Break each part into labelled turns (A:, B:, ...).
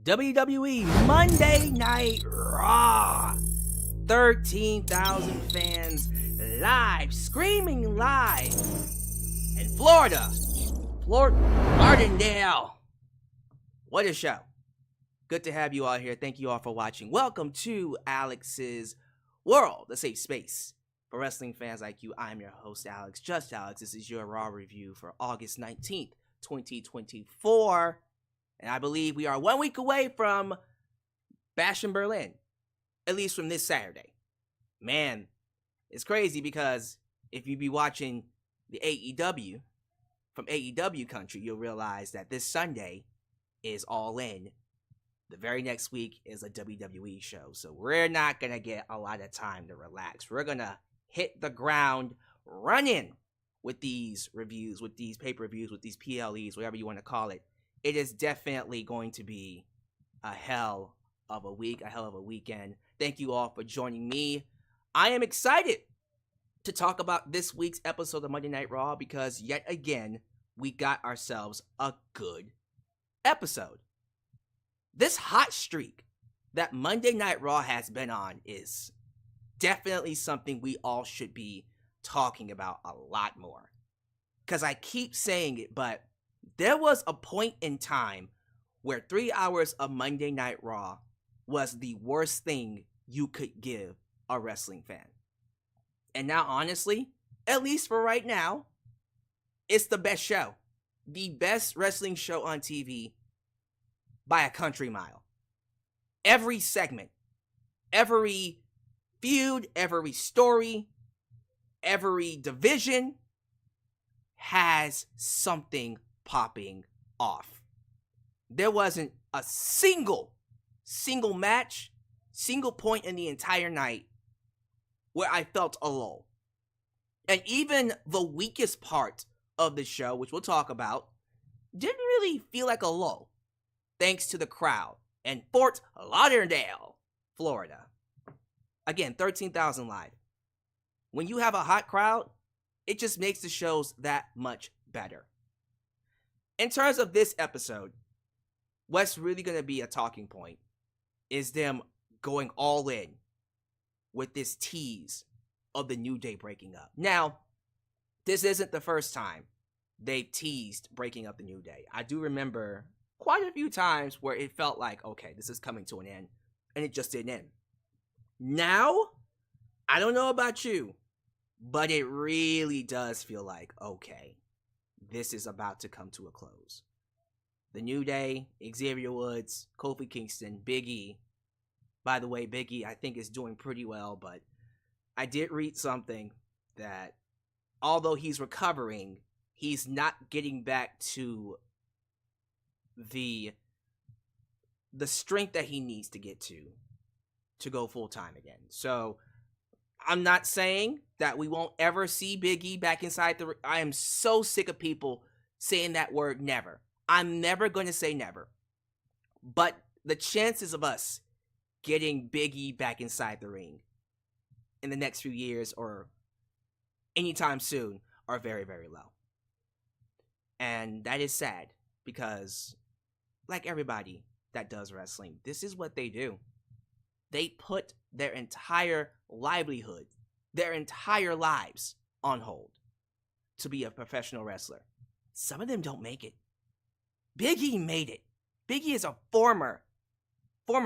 A: WWE Monday Night Raw. 13,000 fans live, screaming live in Florida. Fort Lauderdale. What a show. Good to have you all here. Thank you all for watching. Welcome to Alyx's World, the safe space for wrestling fans like you. I'm your host, Alyx, just Alyx. This is your Raw review for August 19th, 2024. And I believe we are 1 week away from Bash in Berlin, at least from this Saturday. Man, it's crazy because if you be watching the AEW from AEW country, you'll realize that this Sunday is All In. The very next week is a WWE show. So we're not going to get a lot of time to relax. We're going to hit the ground running with these reviews, with these pay-per-views, with these PLEs, whatever you want to call it. It is definitely going to be a hell of a week, a hell of a weekend. Thank you all for joining me. I am excited to talk about this week's episode of Monday Night Raw because yet again, we got ourselves a good episode. This hot streak that Monday Night Raw has been on is definitely something we all should be talking about a lot more. Because I keep saying it, but there was a point in time where 3 hours of Monday Night Raw was the worst thing you could give a wrestling fan. And now, honestly, at least for right now, it's the best show. The best wrestling show on TV by a country mile. Every segment, every feud, every story, every division has something popping off. There wasn't a single match, single point in the entire night where I felt a lull. And even the weakest part of the show, which we'll talk about, didn't really feel like a lull, thanks to the crowd in Fort Lauderdale, Florida. Again, 13,000 live. When you have a hot crowd, it just makes the shows that much better. In terms of this episode, what's really going to be a talking point is them going all in with this tease of the New Day breaking up. Now, this isn't the first time they've teased breaking up the New Day. I do remember quite a few times where it felt like, okay, this is coming to an end, and it just didn't end. Now, I don't know about you, but it really does feel like, okay, this is about to come to a close. The New Day, Xavier Woods, Kofi Kingston, Big E. By the way, Big E, I think, is doing pretty well, but I did read something that although he's recovering, he's not getting back to the strength that he needs to get to go full-time again. So I'm not saying that we won't ever see Big E back inside the ring. I am so sick of people saying that word never. I'm never going to say never. But the chances of us getting Big E back inside the ring in the next few years or anytime soon are very, very low. And that is sad because, like everybody that does wrestling, this is what they do. They put their entire livelihood, their entire lives on hold to be a professional wrestler. Some of them don't make it. Big E made it. Big E is a former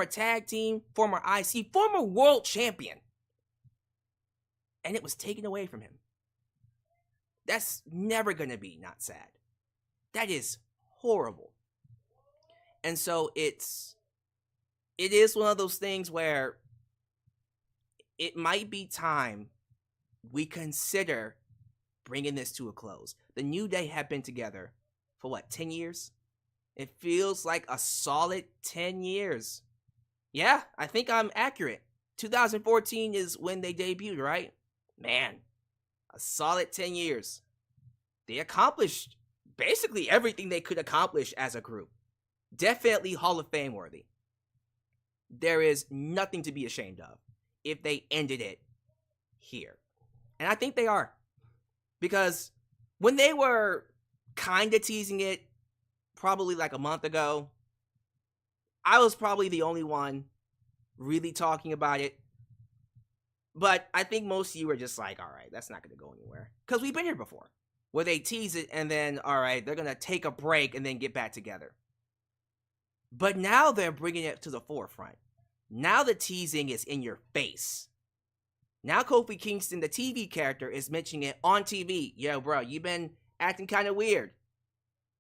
A: tag team, former IC, former world champion. And it was taken away from him. That's never going to be not sad. That is horrible. And so it is one of those things where it might be time we consider bringing this to a close. The New Day have been together for 10 years? It feels like a solid 10 years. Yeah, I think I'm accurate. 2014 is when they debuted, right? Man, a solid 10 years. They accomplished basically everything they could accomplish as a group. Definitely Hall of Fame worthy. There is nothing to be ashamed of if they ended it here. And I think they are. Because when they were kind of teasing it, probably like a month ago, I was probably the only one really talking about it. But I think most of you were just like, all right, that's not going to go anywhere. Because we've been here before, where they tease it and then, all right, they're going to take a break and then get back together. But now they're bringing it to the forefront. Now the teasing is in your face. Now Kofi Kingston, the TV character, is mentioning it on TV. Yo, bro, you've been acting kind of weird.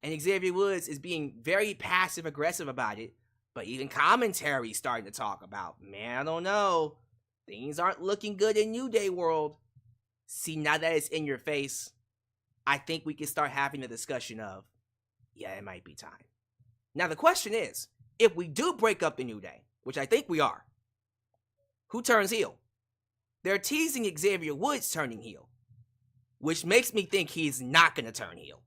A: And Xavier Woods is being very passive-aggressive about it. But even commentary starting to talk about, man, I don't know. Things aren't looking good in New Day world. See, now that it's in your face, I think we can start having a discussion of, yeah, it might be time. Now, the question is, if we do break up the New Day, which I think we are, who turns heel? They're teasing Xavier Woods turning heel, which makes me think he's not going to turn heel.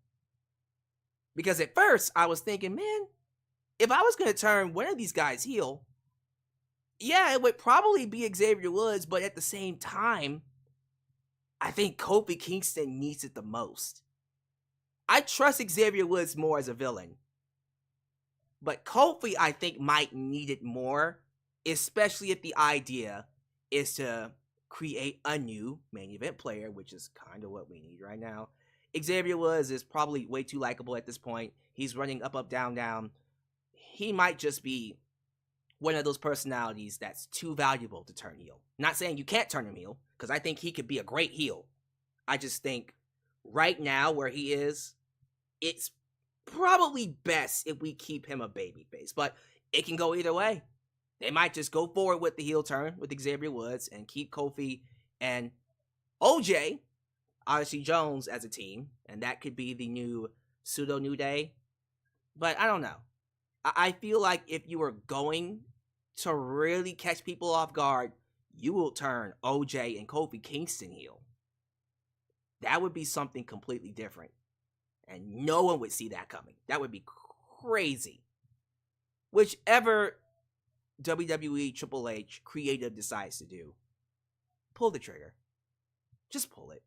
A: Because at first, I was thinking, man, if I was going to turn one of these guys heel, yeah, it would probably be Xavier Woods, but at the same time, I think Kofi Kingston needs it the most. I trust Xavier Woods more as a villain, but Kofi, I think, might need it more, especially if the idea is to create a new main event player, which is kind of what we need right now. Xavier Woods is probably way too likable at this point. He's running up, up, down, down. He might just be one of those personalities that's too valuable to turn heel. Not saying you can't turn him heel, because I think he could be a great heel. I just think right now where he is, it's probably best if we keep him a babyface. But it can go either way. They might just go forward with the heel turn with Xavier Woods and keep Kofi and OJ, Odyssey Jones, as a team. And that could be the new pseudo New Day. But I don't know. I feel like if you were going to really catch people off guard, you will turn OJ and Kofi Kingston heel. That would be something completely different. And no one would see that coming. That would be crazy. Whichever WWE Triple H creative decides to do, pull the trigger. Just pull it.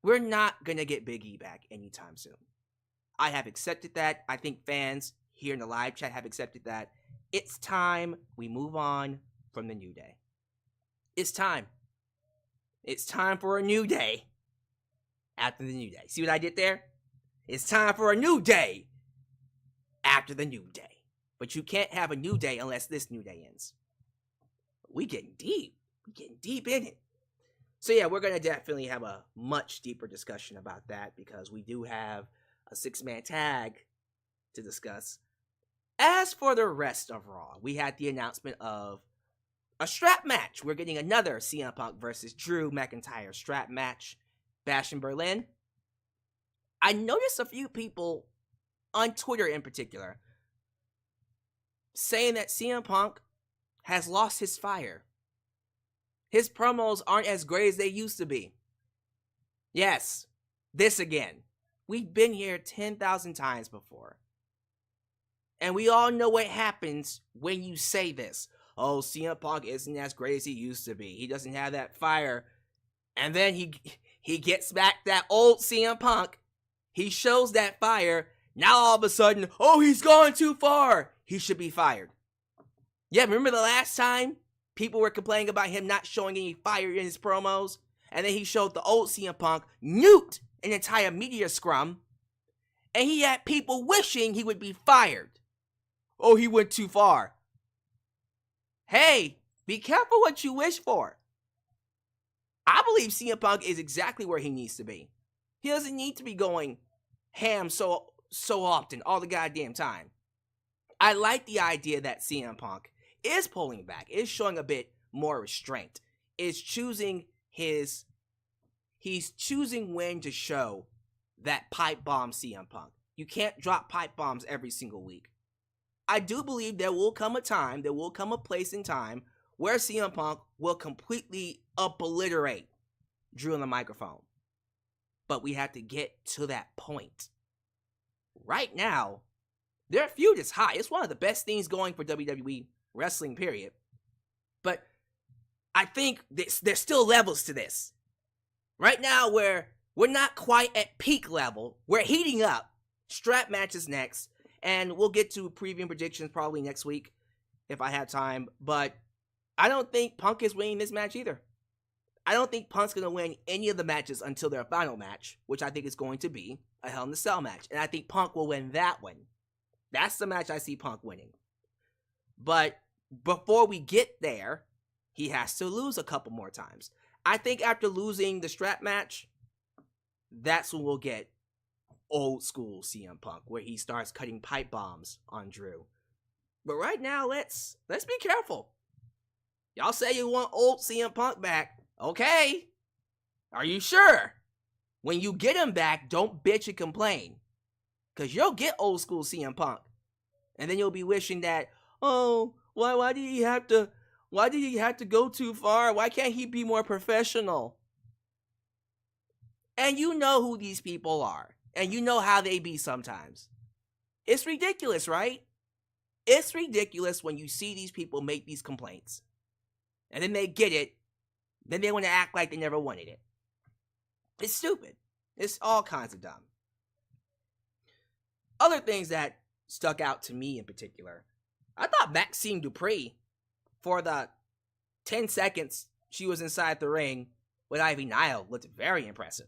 A: We're not going to get Big E back anytime soon. I have accepted that. I think fans here in the live chat have accepted that. It's time we move on from the New Day. It's time. It's time for a New Day after the New Day. See what I did there? It's time for a New Day after the New Day. But you can't have a New Day unless this New Day ends. We getting deep. We getting deep in it. So yeah, we're going to definitely have a much deeper discussion about that because we do have a 6-man tag to discuss. As for the rest of Raw, we had the announcement of a strap match. We're getting another CM Punk versus Drew McIntyre strap match. Bash in Berlin. I noticed a few people on Twitter in particular saying that CM Punk has lost his fire. His promos aren't as great as they used to be. Yes, this again. We've been here 10,000 times before. And we all know what happens when you say this. Oh, CM Punk isn't as great as he used to be. He doesn't have that fire. And then he gets back that old CM Punk. He shows that fire. Now all of a sudden, oh, he's gone too far. He should be fired. Yeah, remember the last time people were complaining about him not showing any fire in his promos? And then he showed the old CM Punk nuked an entire media scrum. And he had people wishing he would be fired. Oh, he went too far. Hey, be careful what you wish for. I believe CM Punk is exactly where he needs to be. He doesn't need to be going ham so often, all the goddamn time. I like the idea that CM Punk is pulling back, is showing a bit more restraint, is choosing he's choosing when to show that pipe bomb CM Punk. You can't drop pipe bombs every single week. I do believe there will come a time, there will come a place in time where CM Punk will completely obliterate Drew on the microphone. But we have to get to that point. Right now, their feud is high. It's one of the best things going for WWE wrestling, period. But I think there's still levels to this. Right now, we're not quite at peak level. We're heating up. Strap match is next. And we'll get to preview predictions probably next week if I have time. But I don't think Punk is winning this match either. I don't think Punk's going to win any of the matches until their final match, which I think is going to be a Hell in a Cell match. And I think Punk will win that one. That's the match I see Punk winning. But before we get there, he has to lose a couple more times. I think after losing the strap match, that's when we'll get old school CM Punk, where he starts cutting pipe bombs on Drew. But right now, let's be careful. Y'all say you want old CM Punk back. Okay. Are you sure? When you get him back, don't bitch and complain. Because you'll get old school CM Punk. And then you'll be wishing that, oh, why did he have to go too far? Why can't he be more professional? And you know who these people are. And you know how they be sometimes. It's ridiculous, right? It's ridiculous when you see these people make these complaints. And then they get it. Then they want to act like they never wanted it. It's stupid. It's all kinds of dumb. Other things that stuck out to me in particular. I thought Maxxine Dupri, for the 10 seconds she was inside the ring with Ivy Nile, looked very impressive.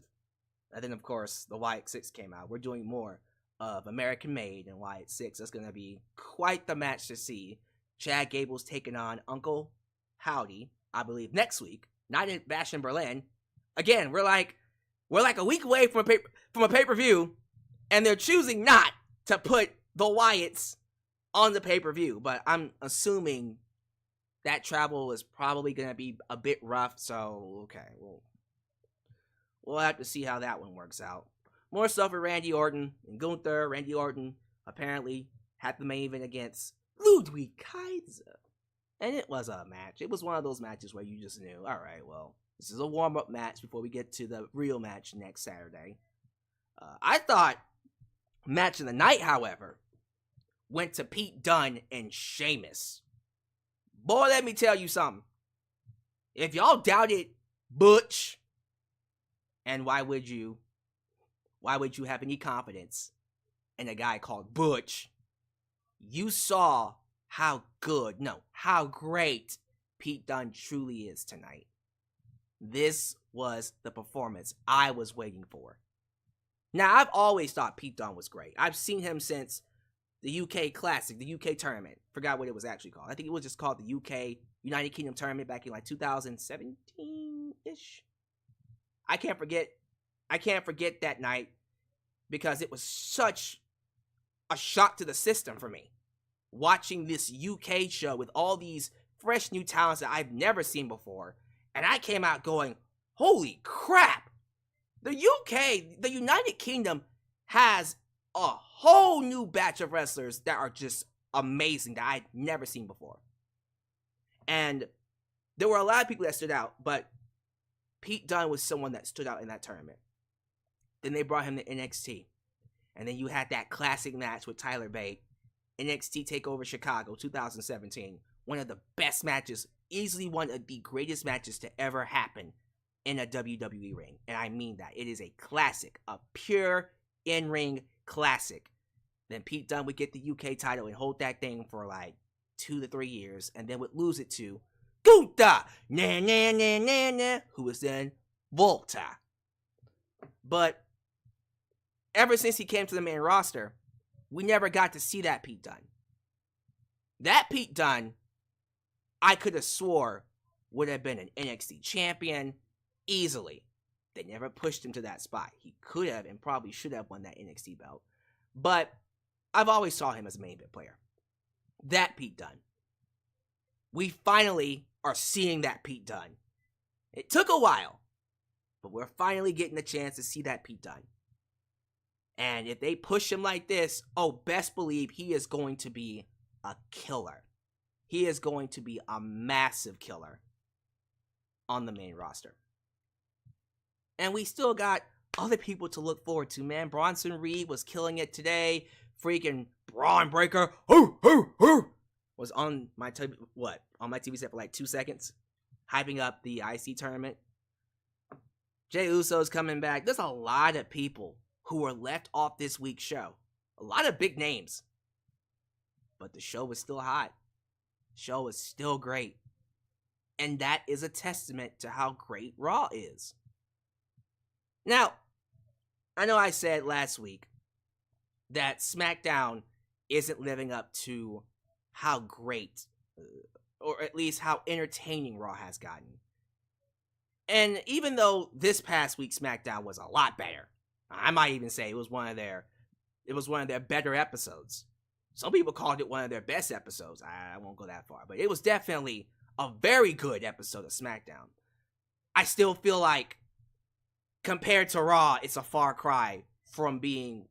A: And then, of course, the Wyatt 6 came out. We're doing more of American Made and Wyatt 6. That's going to be quite the match to see. Chad Gable's taking on Uncle Howdy, I believe, next week. Not in Bash in Berlin. Again, we're like a week away from a pay-per-view, and they're choosing not to put the Wyatts on the pay-per-view. But I'm assuming that travel is probably going to be a bit rough. So, okay, we'll have to see how that one works out. More stuff with Randy Orton and Gunther. Randy Orton apparently had the main event against Ludwig Kaiser. And it was a match. It was one of those matches where you just knew, all right, well, this is a warm-up match before we get to the real match next Saturday. I thought match of the night, however, went to Pete Dunne and Sheamus. Boy, let me tell you something. If y'all doubted Butch, and why would you have any confidence in a guy called Butch? You saw how great Pete Dunne truly is tonight. This was the performance I was waiting for. Now, I've always thought Pete Dunne was great. I've seen him since the UK Classic, the UK Tournament. Forgot what it was actually called. I think it was just called the UK United Kingdom Tournament back in like 2017-ish. I can't forget that night because it was such a shock to the system for me. Watching this UK show with all these fresh new talents that I've never seen before. And I came out going, holy crap! The UK, the United Kingdom, has a whole new batch of wrestlers that are just amazing that I'd never seen before. And there were a lot of people that stood out, but Pete Dunne was someone that stood out in that tournament. Then they brought him to NXT. And then you had that classic match with Tyler Bate. NXT TakeOver Chicago 2017. One of the best matches, easily one of the greatest matches to ever happen in a WWE ring. And I mean that. It is a classic, a pure in-ring classic. Then Pete Dunne would get the UK title and hold that thing for like 2 to 3 years, and then would lose it to Gunther, who was then Volta. But ever since he came to the main roster, we never got to see that Pete Dunne. That Pete Dunne, I could have swore, would have been an NXT champion easily. They never pushed him to that spot. He could have and probably should have won that NXT belt. But I've always saw him as a main event player. That Pete Dunne. We finally are seeing that Pete Dunne. It took a while, but we're finally getting a chance to see that Pete Dunne. And if they push him like this, oh, best believe he is going to be a killer. He is going to be a massive killer on the main roster. And we still got other people to look forward to, man. Bronson Reed was killing it today. Freaking Braun Breaker was on my TV set for like 2 seconds, hyping up the IC tournament. Jey Uso's coming back. There's a lot of people who were left off this week's show. A lot of big names but the show was still hot. The show was still great. And that is a testament to how great Raw is. Now, I know I said last week that SmackDown isn't living up to how great, or at least how entertaining Raw has gotten. And even though this past week's SmackDown was a lot better, I might even say it was one of their better episodes. Some people called it one of their best episodes. I won't go that far, but it was definitely a very good episode of SmackDown. I still feel like, compared to Raw, it's a far cry from being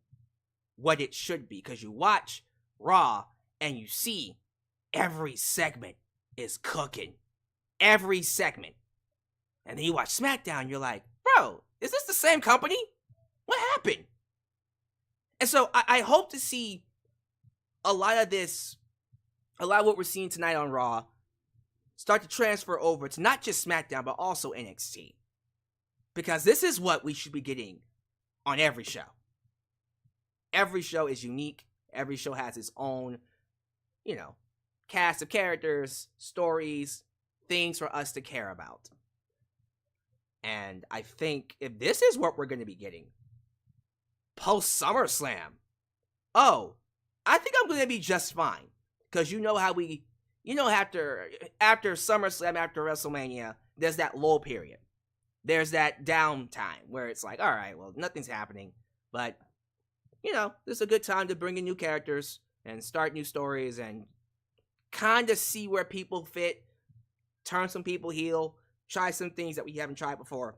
A: what it should be. Because you watch Raw and you see every segment is cooking. Every segment. And then you watch SmackDown, you're like, bro, is this the same company? What happened? And so I hope to see a lot of what we're seeing tonight on Raw start to transfer over to not just SmackDown, but also NXT. Because this is what we should be getting on every show. Every show is unique. Every show has its own, cast of characters, stories, things for us to care about. And I think if this is what we're going to be getting post SummerSlam, I think I'm going to be just fine. Because after SummerSlam, after WrestleMania, there's that lull period. There's that downtime where it's like, all right, well, nothing's happening. But, this is a good time to bring in new characters and start new stories and kind of see where people fit, turn some people heel, try some things that we haven't tried before,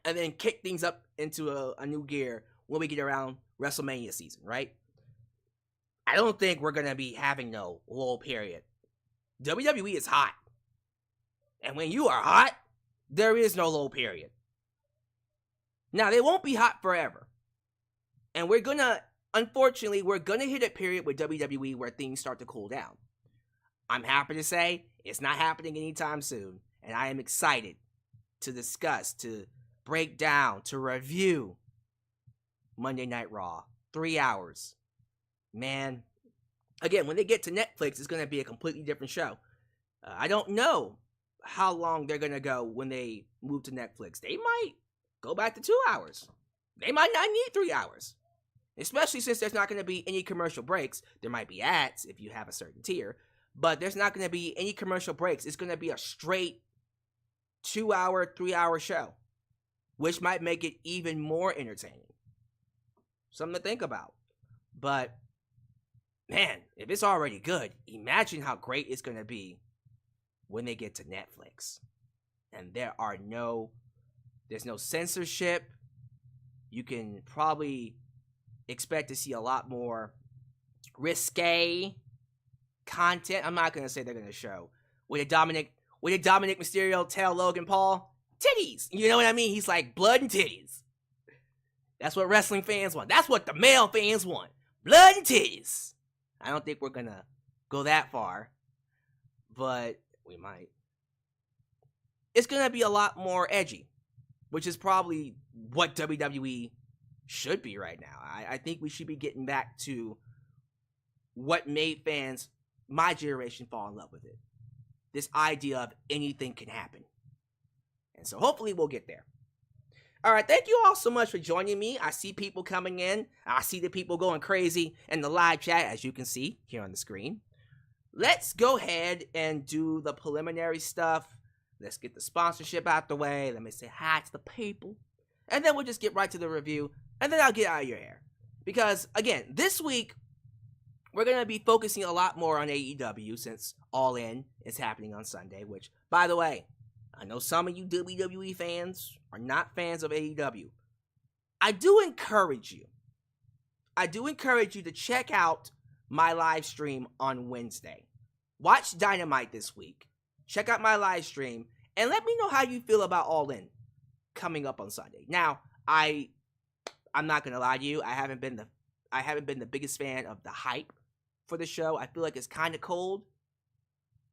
A: and then kick things up into a new gear when we get around WrestleMania season, right? I don't think we're going to be having no lull period. WWE is hot. And when you are hot, there is no lull period. Now, they won't be hot forever. And unfortunately, we're going to hit a period with WWE where things start to cool down. I'm happy to say it's not happening anytime soon. And I am excited to discuss, to break down, to review Monday Night Raw. 3 hours. Man, again, when they get to Netflix, it's going to be a completely different show. I don't know how long they're going to go when they move to Netflix. They might go back to 2 hours. They might not need 3 hours. Especially since there's not going to be any commercial breaks. There might be ads if you have a certain tier. But there's not going to be any commercial breaks. It's going to be a straight 2 hour, 3 hour show. Which might make it even more entertaining. Something to think about. But, man, if it's already good, imagine how great it's going to be when they get to Netflix. And there's no censorship. You can probably expect to see a lot more risque content. I'm not going to say they're going to show. With a Dominic Mysterio tell Logan Paul, titties. You know what I mean? He's like, blood and titties. That's what wrestling fans want. That's what the male fans want. Blood and titties. I don't think we're going to go that far. But we might. It's going to be a lot more edgy. Which is probably what WWE should be right now. I think we should be getting back to what made fans, my generation, fall in love with it. This idea of anything can happen. And so hopefully we'll get there. Alright, thank you all so much for joining me. I see people coming in. I see the people going crazy in the live chat, as you can see here on the screen. Let's go ahead and do the preliminary stuff. Let's get the sponsorship out the way. Let me say hi to the people. And then we'll just get right to the review. And then I'll get out of your hair. Because, again, this week, we're going to be focusing a lot more on AEW since All In is happening on Sunday. Which, by the way, I know some of you WWE fans are not fans of AEW. I do encourage you to check out my live stream on Wednesday. Watch Dynamite this week. Check out my live stream and let me know how you feel about All In coming up on Sunday. Now, I'm not gonna lie to you. I haven't been the biggest fan of the hype for the show. I feel like it's kind of cold,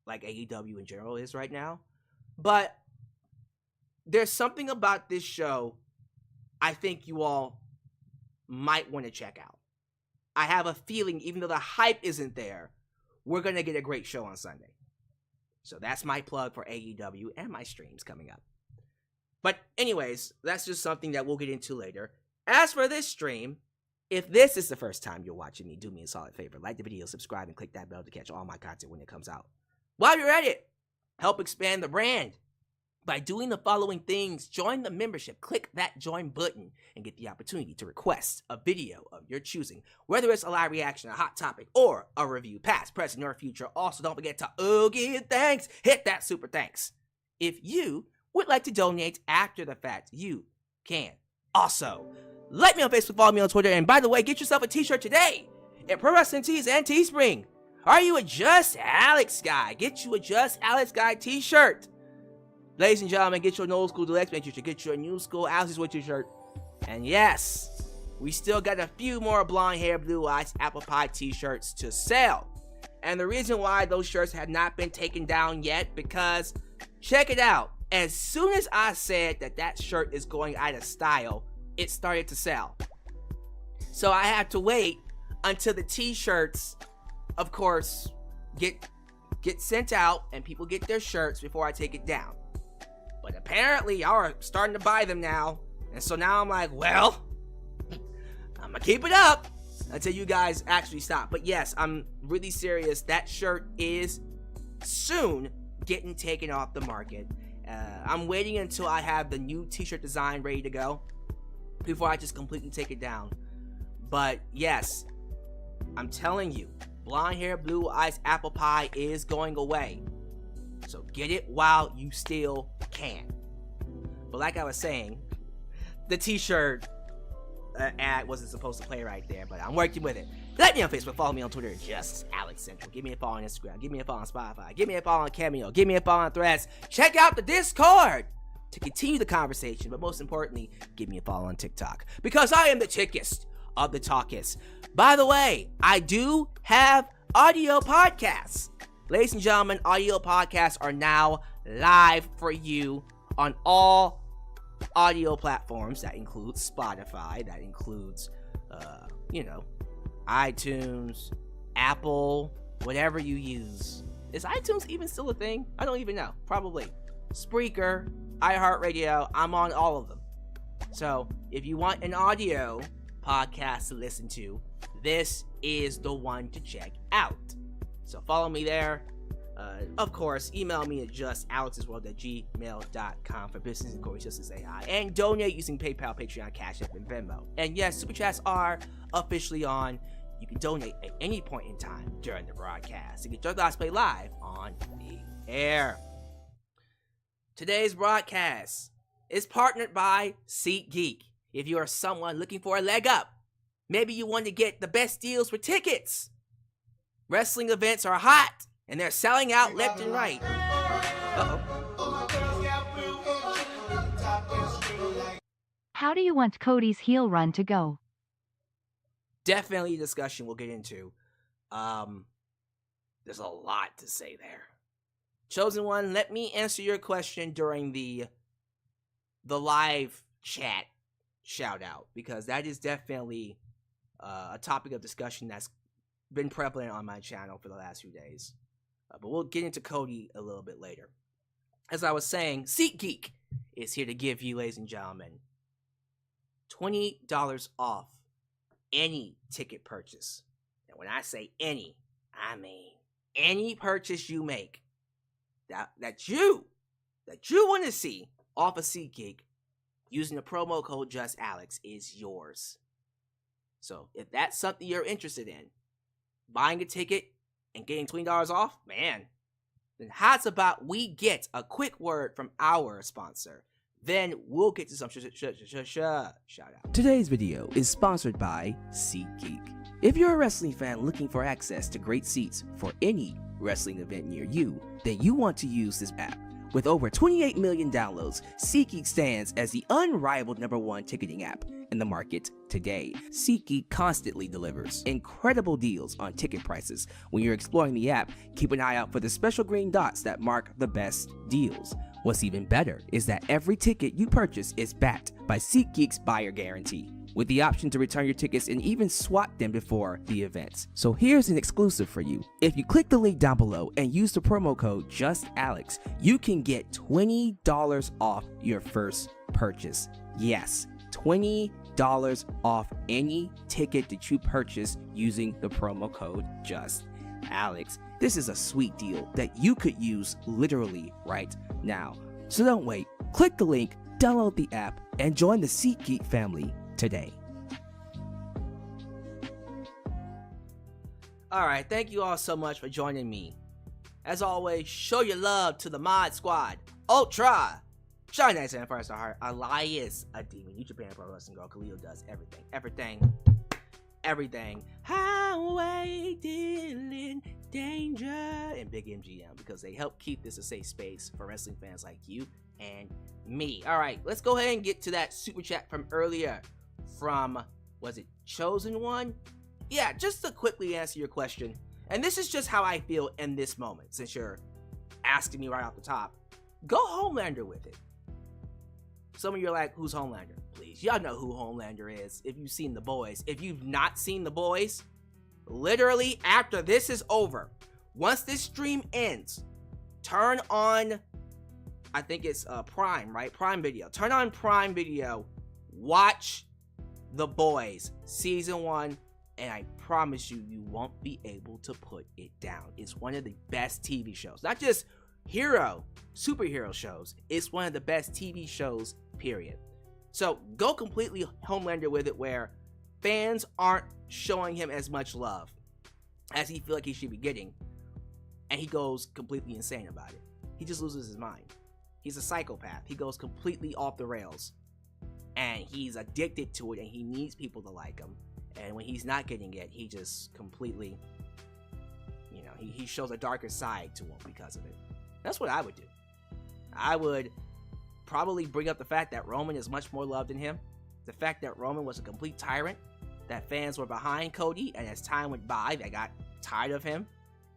A: like AEW in general is right now. But there's something about this show I think you all might want to check out. I have a feeling, even though the hype isn't there, we're going to get a great show on Sunday. So that's my plug for AEW and my streams coming up. But anyways, that's just something that we'll get into later. As for this stream, if this is the first time you're watching me, do me a solid favor. Like the video, subscribe, and click that bell to catch all my content when it comes out. While you're at it, help expand the brand by doing the following things. Join the membership. Click that join button and get the opportunity to request a video of your choosing, whether it's a live reaction, a hot topic, or a review, past, present, or future. Also, don't forget to give thanks. Hit that super thanks. If you would like to donate after the fact, you can. Also, like me on Facebook, follow me on Twitter, and by the way, get yourself a t-shirt today at Pro Wrestling Tees and Teespring. Are you a Just Alyx guy? Get you a Just Alyx guy t-shirt. Ladies and gentlemen, get your old school Deluxe t-shirt, get your new school Alex's Way t-shirt. And yes, we still got a few more blonde hair, blue eyes, apple pie t-shirts to sell. And the reason why those shirts have not been taken down yet, because check it out. As soon as I said that shirt is going out of style, it started to sell. So I have to wait until the t-shirts, of course, get sent out and people get their shirts before I take it down. But apparently y'all are starting to buy them now. And so now I'm like, well, I'm gonna keep it up until you guys actually stop. But yes, I'm really serious. That shirt is soon getting taken off the market. I'm waiting until I have the new t-shirt design ready to go before I just completely take it down. But yes, I'm telling you, blonde hair, blue eyes, apple pie is going away. So get it while you still can. But like I was saying, the t-shirt ad wasn't supposed to play right there, but I'm working with it. Like me on Facebook, follow me on Twitter, Just Alyx Central. Give me a follow on Instagram, give me a follow on Spotify, give me a follow on Cameo, give me a follow on Threads. Check out the Discord to continue the conversation, but most importantly, give me a follow on TikTok, because I am the tickest of the talkest. By the way, I do have audio podcasts. Ladies and gentlemen, audio podcasts are now live for you on all audio platforms. That includes Spotify, that includes, iTunes, Apple, whatever you use. Is iTunes even still a thing? I don't even know. Probably. Spreaker, iHeartRadio, I'm on all of them. So if you want an audio podcast to listen to, this is the one to check out. So follow me there. Of course, email me at justalyxsworld@gmail.com for business inquiries, just as AI, and donate using PayPal, Patreon, Cash App, and Venmo. And yes, Super Chats are officially on. You can donate at any point in time during the broadcast to get your thoughts played live on the air. Today's broadcast is partnered by SeatGeek. If you are someone looking for a leg up, maybe you want to get the best deals for tickets. Wrestling events are hot, and they're selling out left and right.
B: How do you want Cody's heel run to go?
A: Definitely a discussion we'll get into. There's a lot to say there. Chosen One, let me answer your question during the live chat shout out, because that is definitely a topic of discussion that's been prevalent on my channel for the last few days. But we'll get into Cody a little bit later. As I was saying, SeatGeek is here to give you, ladies and gentlemen, $20 off any ticket purchase. And when I say any, I mean any purchase you make that you want to see off of SeatGeek using the promo code JustAlyx is yours. So if that's something you're interested in, buying a ticket and getting $20 off, man, then how's about we get a quick word from our sponsor? Then we'll get to some shout out. Today's video is sponsored by SeatGeek. If you're a wrestling fan looking for access to great seats for any wrestling event near you, then you want to use this app. With over 28 million downloads, SeatGeek stands as the unrivaled #1 ticketing app in the market today. SeatGeek constantly delivers incredible deals on ticket prices. When you're exploring the app, keep an eye out for the special green dots that mark the best deals. What's even better is that every ticket you purchase is backed by SeatGeek's buyer guarantee. with the option to return your tickets and even swap them before the events. So here's an exclusive for you. If you click the link down below and use the promo code JustAlex, you can get $20 off your first purchase. Yes, $20 off any ticket that you purchase using the promo code JustAlex. This is a sweet deal that you could use literally right now. So don't wait. Click the link, download the app, and join the SeatGeek family today. Alright, thank you all so much for joining me. As always, show your love to the Mod Squad, Ultra, Shine Nice and First Heart, Elias, a Demon, New Japan Pro Wrestling Girl, Khalil does everything. Highway Dealing Danger, and Big MGM, because they help keep this a safe space for wrestling fans like you and me. Alright, let's go ahead and get to that super chat from earlier from, was it Chosen One? Yeah, just to quickly answer your question, and this is just how I feel in this moment, since you're asking me right off the top. Go Homelander with it. Some of you are like, who's Homelander? Please, y'all know who Homelander is if you've seen The Boys. If you've not seen The Boys, literally after this is over, once this stream ends, turn on, I think it's Prime, right? Prime Video. Turn on Prime Video, watch The Boys Season 1, and I promise you, you won't be able to put it down. It's one of the best TV shows. Not just superhero shows. It's one of the best TV shows, period. So go completely Homelander with it, where fans aren't showing him as much love as he feel like he should be getting, and he goes completely insane about it. He just loses his mind. He's a psychopath. He goes completely off the rails, and he's addicted to it, and he needs people to like him. And when he's not getting it, he just completely, you know, he shows a darker side to him because of it. That's what I would do. I would probably bring up the fact that Roman is much more loved than him. The fact that Roman was a complete tyrant, that fans were behind Cody, and as time went by, they got tired of him.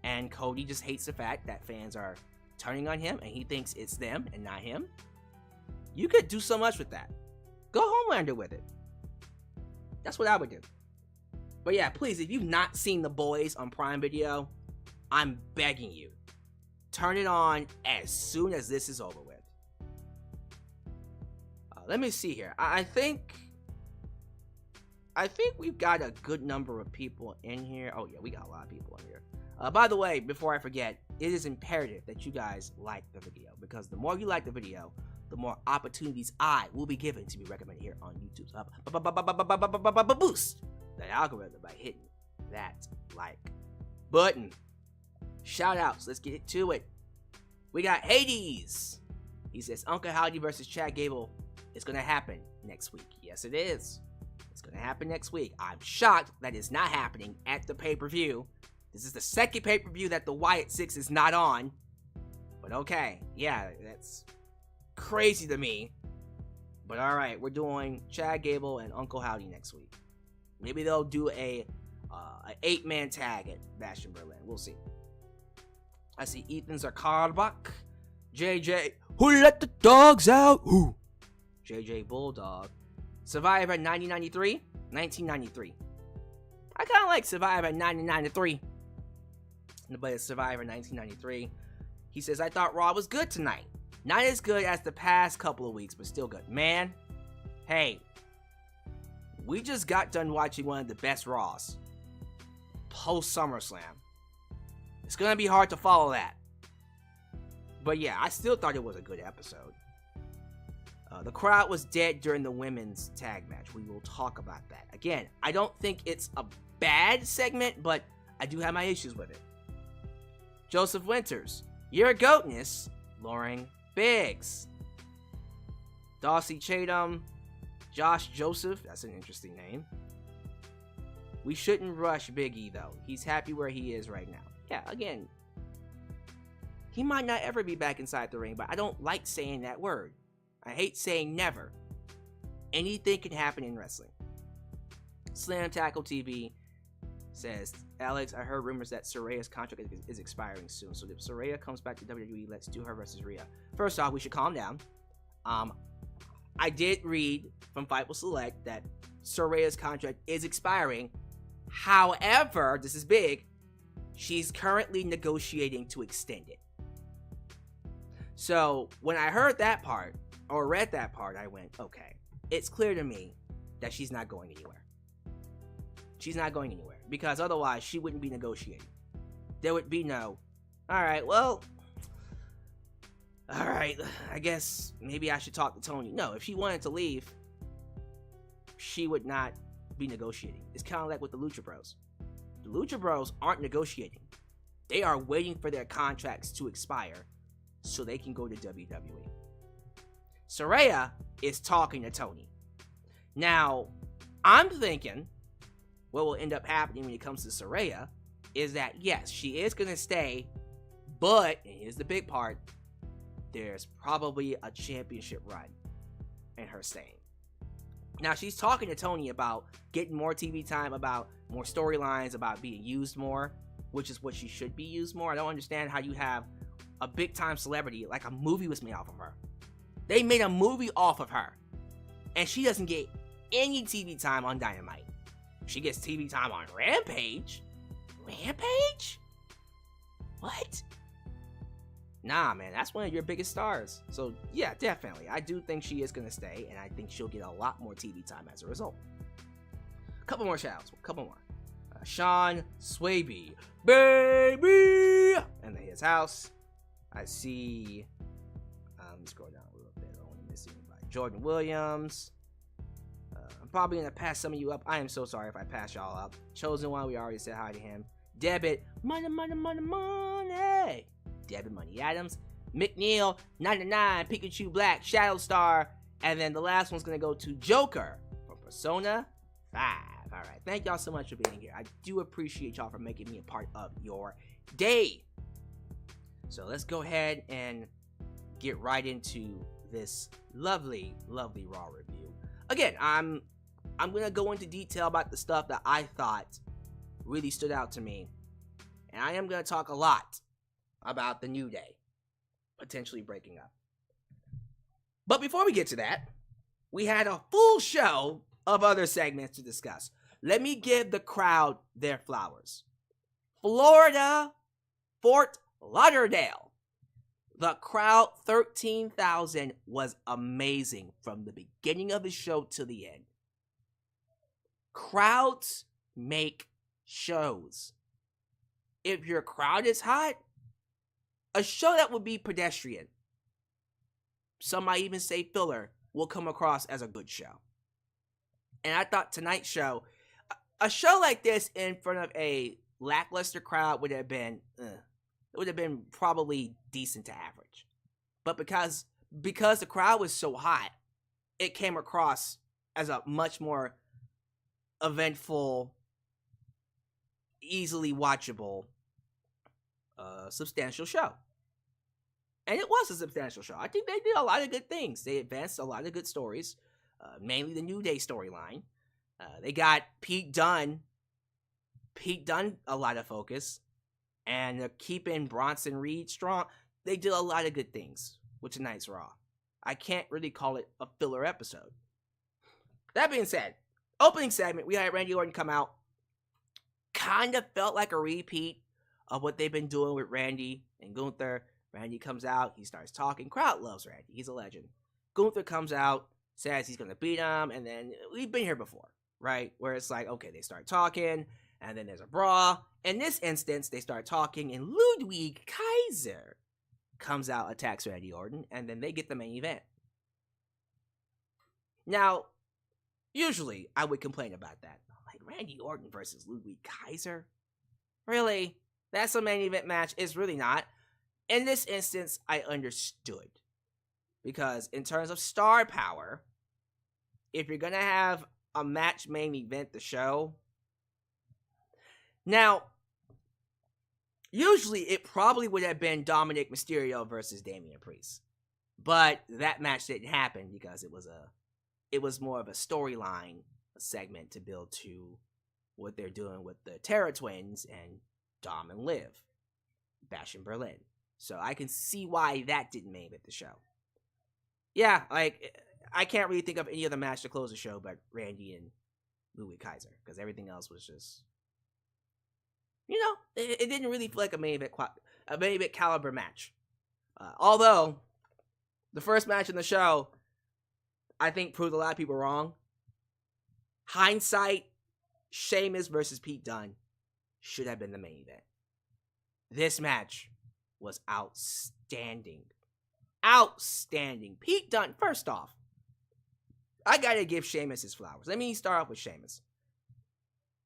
A: And Cody just hates the fact that fans are turning on him, and he thinks it's them and not him. You could do so much with that. Go Homelander with it. That's what I would do. But yeah, please, if you've not seen The Boys on Prime Video, I'm begging you, turn it on as soon as this is over with. Let me see here. I think we've got a good number of people in here. Oh yeah, we got a lot of people in here. By the way, before I forget, it is imperative that you guys like the video, because the more you like the video, the more opportunities I will be given to be recommended here on YouTube. Boost that algorithm by hitting that like button. Shout outs, let's get to it. We got Hades. He says Uncle Howdy versus Chad Gable is gonna happen next week. Yes, it is. It's gonna happen next week. I'm shocked that it's not happening at the pay-per-view. This is the second pay-per-view that the Wyatt Six is not on. But okay, yeah, that's crazy to me. But alright, we're doing Chad Gable and Uncle Howdy next week. Maybe they'll do a 8-man tag at Bash in Berlin. We'll see. I see Ethan Zarkarbach, JJ, who let the dogs out? Who? JJ Bulldog. Survivor 1993. I kind of like Survivor 1993. But it's Survivor 1993. He says, I thought Raw was good tonight. Not as good as the past couple of weeks, but still good. Man, hey, we just got done watching one of the best Raws post SummerSlam. It's gonna be hard to follow that. But yeah, I still thought it was a good episode. The crowd was dead during the women's tag match. We will talk about that. Again, I don't think it's a bad segment, but I do have my issues with it. Joseph Winters, you're a goatness. Lauren Biggs. Darcy Chatham. Josh Joseph, that's an interesting name. We shouldn't rush Big E though. He's happy where he is right now. Yeah, again, he might not ever be back inside the ring, but I don't like saying that word. I hate saying never. Anything can happen in wrestling. Slam Tackle TV says, Alex, I heard rumors that Saraya's contract is expiring soon. So if Saraya comes back to WWE, let's do her versus Rhea. First off, we should calm down. I did read from Fightful Select that Saraya's contract is expiring. However, this is big, she's currently negotiating to extend it. So when I heard that part, or read that part, I went, okay, it's clear to me that she's not going anywhere. She's not going anywhere, because otherwise she wouldn't be negotiating. There would be no, alright, I guess maybe I should talk to Tony. No, if she wanted to leave, she would not be negotiating. It's kind of like with the Lucha Bros. The Lucha Bros aren't negotiating. They are waiting for their contracts to expire so they can go to WWE. Saraya is talking to Tony. Now, I'm thinking what will end up happening when it comes to Saraya is that, yes, she is going to stay, but, and here's the big part, there's probably a championship run in her staying. Now, she's talking to Tony about getting more TV time, about more storylines, about being used more, which is what she should be used more. I don't understand how you have a big-time celebrity, like a movie was made off of her. They made a movie off of her, and she doesn't get any TV time on Dynamite. She gets TV time on Rampage? Rampage? What? Nah, man, that's one of your biggest stars. So, yeah, definitely. I do think she is going to stay, and I think she'll get a lot more TV time as a result. Couple more shout-outs. Couple more. Sean Swaby, baby! And his house. I see... let me scroll down a little bit. I don't want to miss anybody. Jordan Williams. I'm probably going to pass some of you up. I am so sorry if I pass y'all up. Chosen One, we already said hi to him. Debit, money. Debit Money Adams. McNeil, 99, Pikachu Black, Shadow Star. And then the last one's going to go to Joker from Persona 5. Alright, thank y'all so much for being here. I do appreciate y'all for making me a part of your day. So let's go ahead and get right into this lovely, lovely Raw review. Again, I'm going to go into detail about the stuff that I thought really stood out to me. And I am going to talk a lot about the New Day potentially breaking up. But before we get to that, we had a full show of other segments to discuss. Let me give the crowd their flowers. Florida, Fort Lauderdale. The crowd, 13,000, was amazing from the beginning of the show to the end. Crowds make shows. If your crowd is hot, a show that would be pedestrian, some might even say filler, will come across as a good show. And I thought tonight's show, a show like this in front of a lackluster crowd would have been, it would have been probably decent to average. But because the crowd was so hot, it came across as a much more eventful, easily watchable, substantial show. And it was a substantial show. I think they did a lot of good things. They advanced a lot of good stories, mainly the New Day storyline. They got Pete Dunne a lot of focus, and keeping Bronson Reed strong. They did a lot of good things with tonight's Raw. I can't really call it a filler episode. That being said, opening segment, we had Randy Orton come out. Kind of felt like a repeat of what they've been doing with Randy and Gunther. Randy comes out, he starts talking. Crowd loves Randy, he's a legend. Gunther comes out, says he's gonna beat him, and then we've been here before, right? Where it's like, okay, they start talking, and then there's a brawl. In this instance, they start talking, and Ludwig Kaiser comes out, attacks Randy Orton, and then they get the main event. Now, usually I would complain about that. Like, Randy Orton versus Ludwig Kaiser? Really? That's a main event match? It's really not. In this instance, I understood. Because in terms of star power, if you're going to have a match main event the show, now, usually it probably would have been Dominic Mysterio versus Damian Priest. But that match didn't happen because it was more of a storyline segment to build to what they're doing with the Terra Twins and Dom and Liv, Bash in Berlin. So I can see why that didn't make it the show. Yeah, like, I can't really think of any other match to close the show but Randy and Louis Kaiser, because everything else was just, it didn't really feel like a main event caliber match. Although the first match in the show, I think, proved a lot of people wrong. Hindsight, Sheamus versus Pete Dunne should have been the main event. This match was outstanding. Outstanding. Pete Dunne, first off, I gotta give Sheamus his flowers. Let me start off with Sheamus.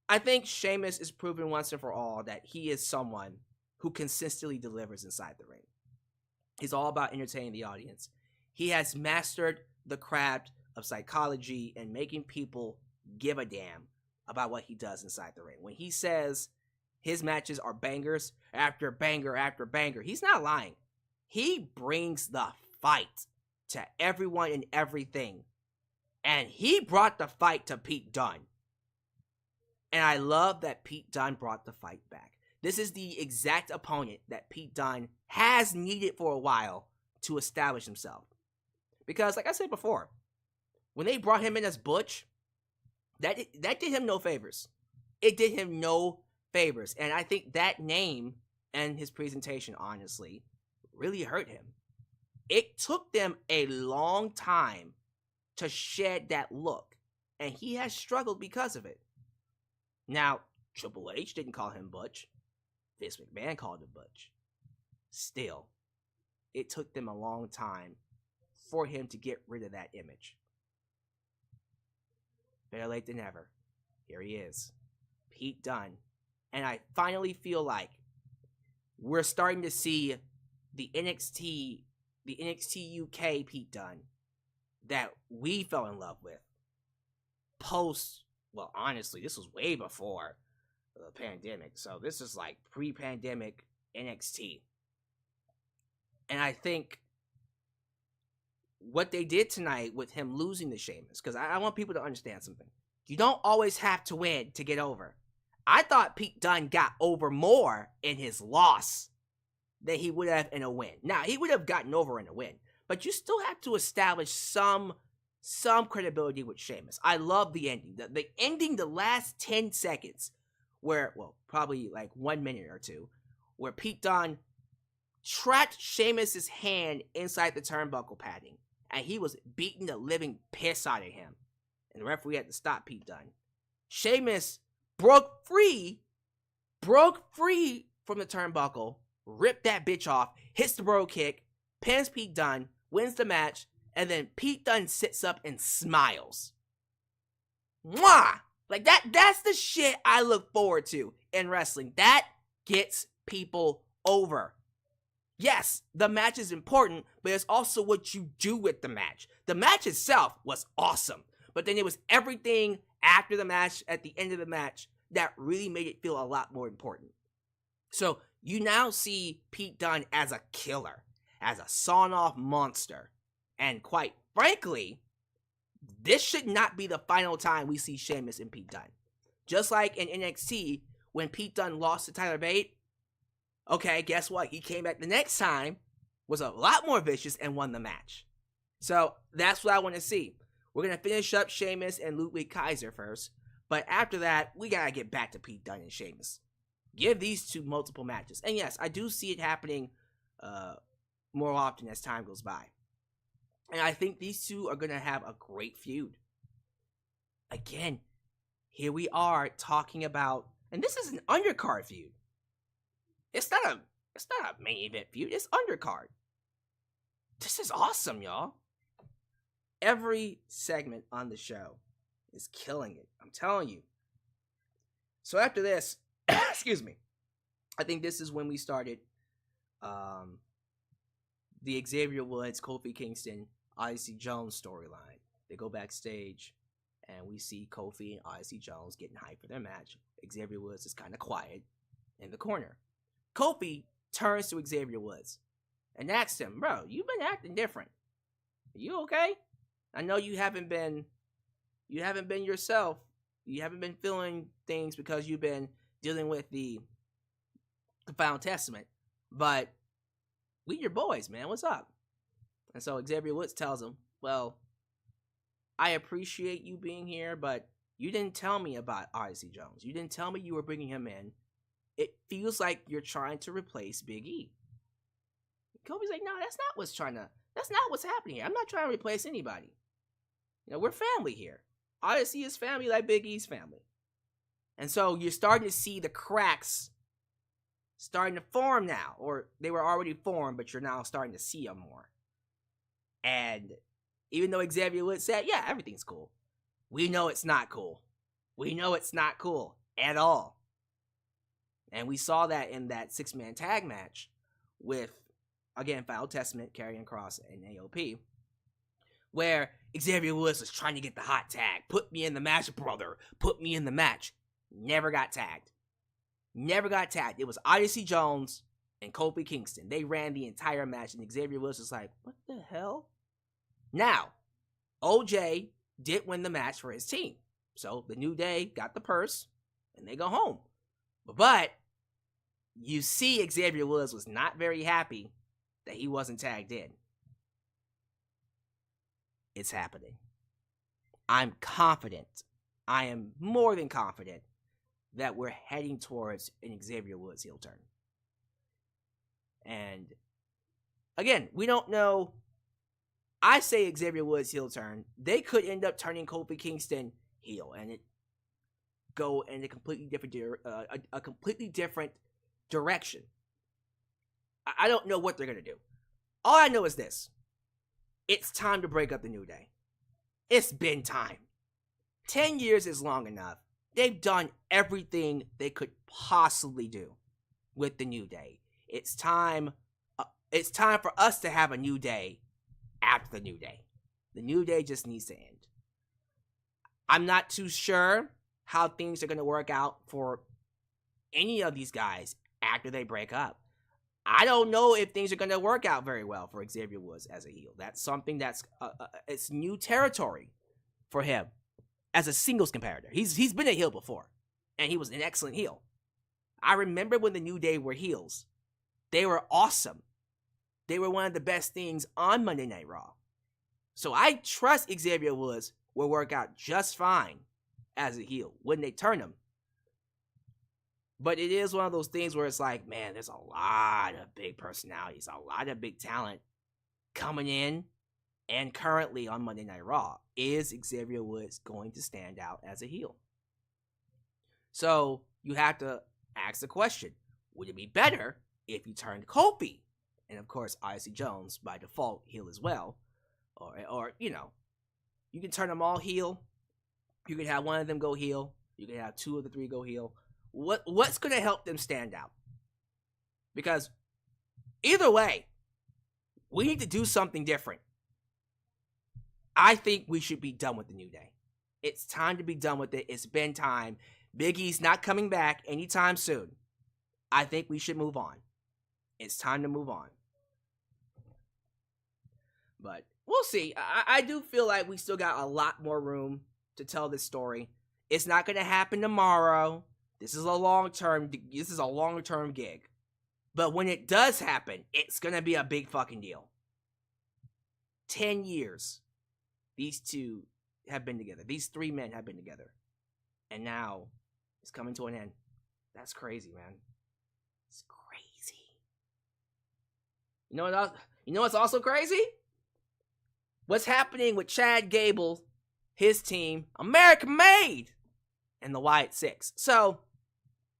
A: I think Sheamus is proven once and for all that he is someone who consistently delivers inside the ring. He's all about entertaining the audience. He has mastered the craft of psychology and making people give a damn about what he does inside the ring. When he says his matches are bangers after banger after banger, he's not lying. He brings the fight to everyone and everything. And he brought the fight to Pete Dunne. And I love that Pete Dunne brought the fight back. This is the exact opponent that Pete Dunne has needed for a while to establish himself. Because, like I said before, when they brought him in as Butch, that did him no favors. It did him no favors. And I think that name and his presentation, honestly, really hurt him. It took them a long time to shed that look, and he has struggled because of it. Now, Triple H didn't call him Butch. Vince McMahon called him Butch. Still, it took them a long time for him to get rid of that image. Better late than never. Here he is, Pete Dunne. And I finally feel like we're starting to see the NXT UK Pete Dunne that we fell in love with well, honestly, this was way before the pandemic, so this is like pre-pandemic NXT. And I think what they did tonight with him losing to Sheamus, because I want people to understand something. You don't always have to win to get over. I thought Pete Dunne got over more in his loss than he would have in a win. Now, he would have gotten over in a win, but you still have to establish some credibility with Sheamus. I love the ending. The ending, the last 10 seconds, where, well, probably like 1 minute or two, where Pete Dunne trapped Sheamus' hand inside the turnbuckle padding, and he was beating the living piss out of him. And the referee had to stop Pete Dunne. Sheamus broke free from the turnbuckle, ripped that bitch off, hits the bro kick, pins Pete Dunne, wins the match, and then Pete Dunne sits up and smiles. Mwah! Like, that's the shit I look forward to in wrestling. That gets people over. Yes, the match is important, but it's also what you do with the match. The match itself was awesome, but then it was everything after the match, at the end of the match, that really made it feel a lot more important. So, you now see Pete Dunne as a killer, as a sawn-off monster. And quite frankly, this should not be the final time we see Sheamus and Pete Dunne. Just like in NXT, when Pete Dunne lost to Tyler Bate, okay, guess what? He came back the next time, was a lot more vicious, and won the match. So, that's what I want to see. We're going to finish up Sheamus and Ludwig Kaiser first, but after that, we got to get back to Pete Dunne and Sheamus. Give these two multiple matches. And yes, I do see it happening more often as time goes by. And I think these two are going to have a great feud. Again, here we are talking about, and this is an undercard feud. It's not a main event feud, it's undercard. This is awesome, y'all. Every segment on the show is killing it. I'm telling you. So after this, excuse me, I think this is when we started the Xavier Woods, Kofi Kingston, Odyssey Jones storyline. They go backstage, and we see Kofi and Odyssey Jones getting hyped for their match. Xavier Woods is kind of quiet in the corner. Kofi turns to Xavier Woods and asks him, "Bro, you've been acting different. Are you okay? I know you haven't been yourself. You haven't been feeling things because you've been dealing with the Final Testament. But we your boys, man. What's up?" And so Xavier Woods tells him, "Well, I appreciate you being here, but you didn't tell me about Odyssey Jones. You didn't tell me you were bringing him in. It feels like you're trying to replace Big E. Kobe's like, no, that's not what's happening here. I'm not trying to replace anybody. You know, we're family here. Odyssey is family like Big E's family. And so you're starting to see the cracks starting to form now. Or they were already formed, but you're now starting to see them more. And even though Xavier Woods said, yeah, everything's cool, we know it's not cool. We know it's not cool at all. And we saw that in that 6-man tag match with, again, Foul Testament, Karrion Kross, and AOP, where Xavier Woods was trying to get the hot tag. Put me in the match, brother. Put me in the match. Never got tagged. Never got tagged. It was Odyssey Jones and Kofi Kingston. They ran the entire match, and Xavier Woods was like, what the hell? Now, OJ did win the match for his team. So the New Day got the purse, and they go home. But you see Xavier Woods was not very happy that he wasn't tagged in. It's happening. I'm confident. I am more than confident that we're heading towards an Xavier Woods heel turn. And again, we don't know. I say Xavier Woods heel turn. They could end up turning Kofi Kingston heel, and it go in a completely different direction. I don't know what they're gonna do. All I know is this: it's time to break up the New Day. It's been time. 10 years is long enough. They've done everything they could possibly do with the New Day. It's time. It's time for us to have a New Day after the New Day. The New Day just needs to end. I'm not too sure how things are going to work out for any of these guys after they break up. I don't know if things are going to work out very well for Xavier Woods as a heel. That's something that's it's new territory for him as a singles competitor. He's been a heel before, and he was an excellent heel. I remember when the New Day were heels. They were awesome. They were one of the best things on Monday Night Raw. So I trust Xavier Woods will work out just fine as a heel when they turn him. But it is one of those things where it's like, man, there's a lot of big personalities, a lot of big talent coming in. And currently on Monday Night Raw, is Xavier Woods going to stand out as a heel? So you have to ask the question, would it be better if you turned Kofi? And of course, Odyssey Jones, by default, heel as well. Or you know, you can turn them all heel. You can have one of them go heel. You can have 2 of the 3 go heel. What's going to help them stand out? Because either way, we need to do something different. I think we should be done with the New Day. It's time to be done with it. It's been time. Big E's not coming back anytime soon. I think we should move on. It's time to move on. But we'll see. I do feel like we still got a lot more room to tell this story. It's not going to happen tomorrow. This is a long-term gig. But when it does happen, it's going to be a big fucking deal. 10 years. These two have been together. These 3 men have been together. And now it's coming to an end. That's crazy, man. It's crazy. You know what's also crazy? What's happening with Chad Gable, his team, American Made, and the Wyatt Six. So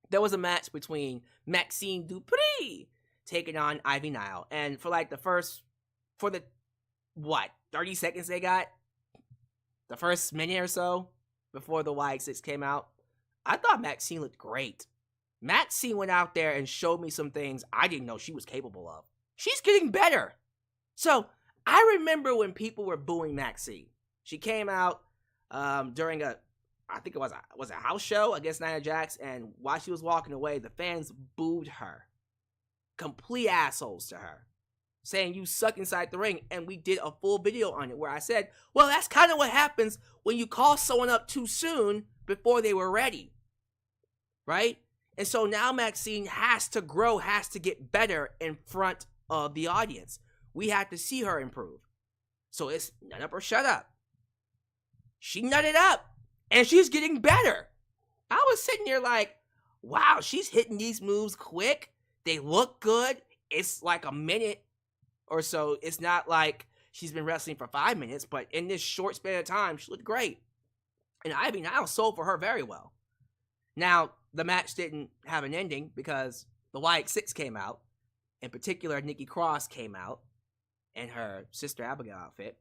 A: there was a match between Maxxine Dupri taking on Ivy Nile. And for like for the 30 seconds they got? The first minute or so before the Wyatt Six came out, I thought Maxxine looked great. Maxxine went out there and showed me some things I didn't know she was capable of. She's getting better. So I remember when people were booing Maxxine. She came out during I think it was a house show against Nia Jax, and while she was walking away, the fans booed her. Complete assholes to her. Saying you suck inside the ring, and we did a full video on it where I said, well, that's kind of what happens when you call someone up too soon before they were ready. Right? And so now Maxxine has to grow, has to get better in front of the audience. We have to see her improve. So it's nut up or shut up. she nutted up, and she's getting better. I was sitting there like, wow, she's hitting these moves quick. They look good. It's like a minute or so. It's not like she's been wrestling for 5 minutes, but in this short span of time, she looked great. And Ivy Nile sold for her very well. Now, the match didn't have an ending because the Wyatt Six came out. In particular, Nikki Cross came out in her Sister Abigail outfit.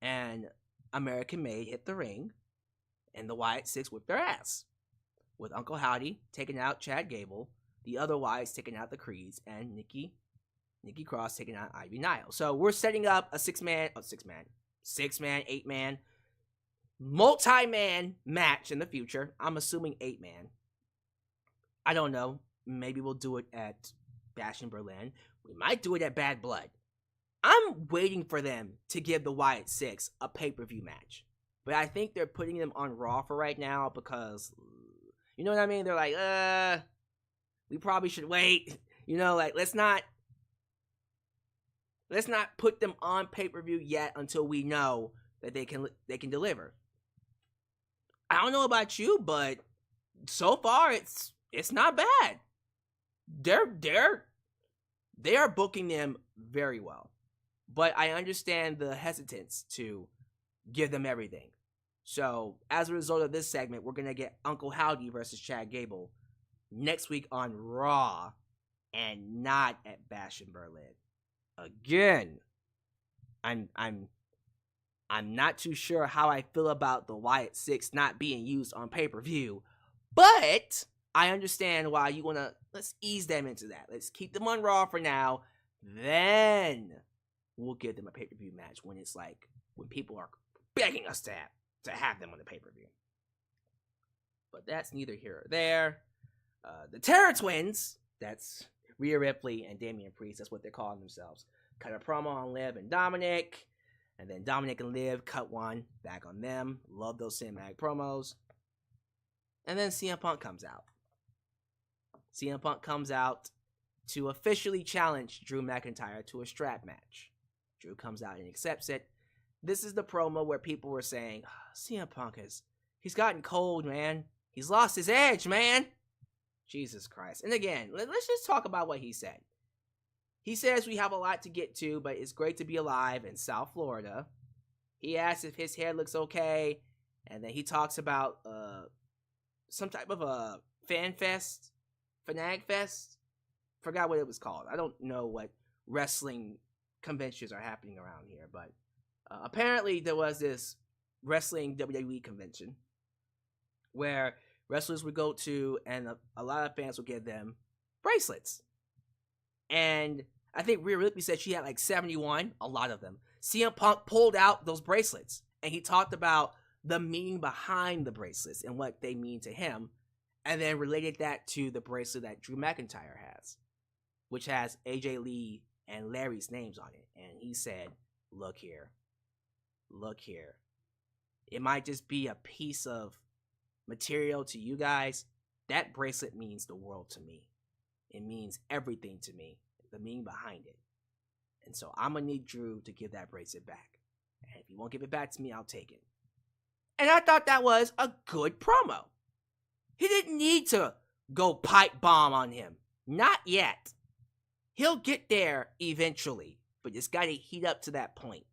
A: And American Maid hit the ring. And the Wyatt Six whipped their ass. With Uncle Howdy taking out Chad Gable. The other Wyatts taking out the Creeds. And Nikki Cross taking out Ivy Nile. So we're setting up a 6-man, 8-man, multi-man match in the future. I'm assuming 8-man. I don't know. Maybe we'll do it at Bash in Berlin. We might do it at Bad Blood. I'm waiting for them to give the Wyatt Six a pay-per-view match. But I think they're putting them on Raw for right now because, you know what I mean? They're like, we probably should wait. You know, like, let's not put them on pay-per-view yet until we know that they can deliver. I don't know about you, but so far it's not bad. They are booking them very well. But I understand the hesitance to give them everything. So, as a result of this segment, we're going to get Uncle Howdy versus Chad Gable next week on Raw and not at Bash in Berlin. Again, I'm not too sure how I feel about the Wyatt Six not being used on pay-per-view, but I understand why you want to, let's ease them into that. Let's keep them on Raw for now, then we'll give them a pay-per-view match when it's like, when people are begging us to have them on the pay-per-view. But that's neither here or there. The Terror Twins, that's Rhea Ripley and Damian Priest, that's what they're calling themselves, cut a promo on Liv and Dominic, and then Dominic and Liv cut one back on them. Love those cinematic promos. And then CM Punk comes out. CM Punk comes out to officially challenge Drew McIntyre to a strap match. Drew comes out and accepts it. This is the promo where people were saying, CM Punk he's gotten cold, man. He's lost his edge, man. Jesus Christ. And again, let's just talk about what he said. He says we have a lot to get to, but it's great to be alive in South Florida. He asks if his hair looks okay, and then he talks about some type of a fanag fest. Forgot what it was called. I don't know what wrestling conventions are happening around here, but apparently there was this wrestling WWE convention where wrestlers would go to, and a lot of fans would give them bracelets. And I think Rhea Ripley said she had like 71, a lot of them. CM Punk pulled out those bracelets, and he talked about the meaning behind the bracelets and what they mean to him, and then related that to the bracelet that Drew McIntyre has, which has AJ Lee and Larry's names on it. And he said, look here. It might just be a piece of material to you guys. That bracelet means the world to me. It means everything to me. The meaning behind it. And so I'm going to need Drew to give that bracelet back. And if he won't give it back to me, I'll take it. And I thought that was a good promo. He didn't need to go pipe bomb on him. Not yet. He'll get there eventually. But it's got to heat up to that point.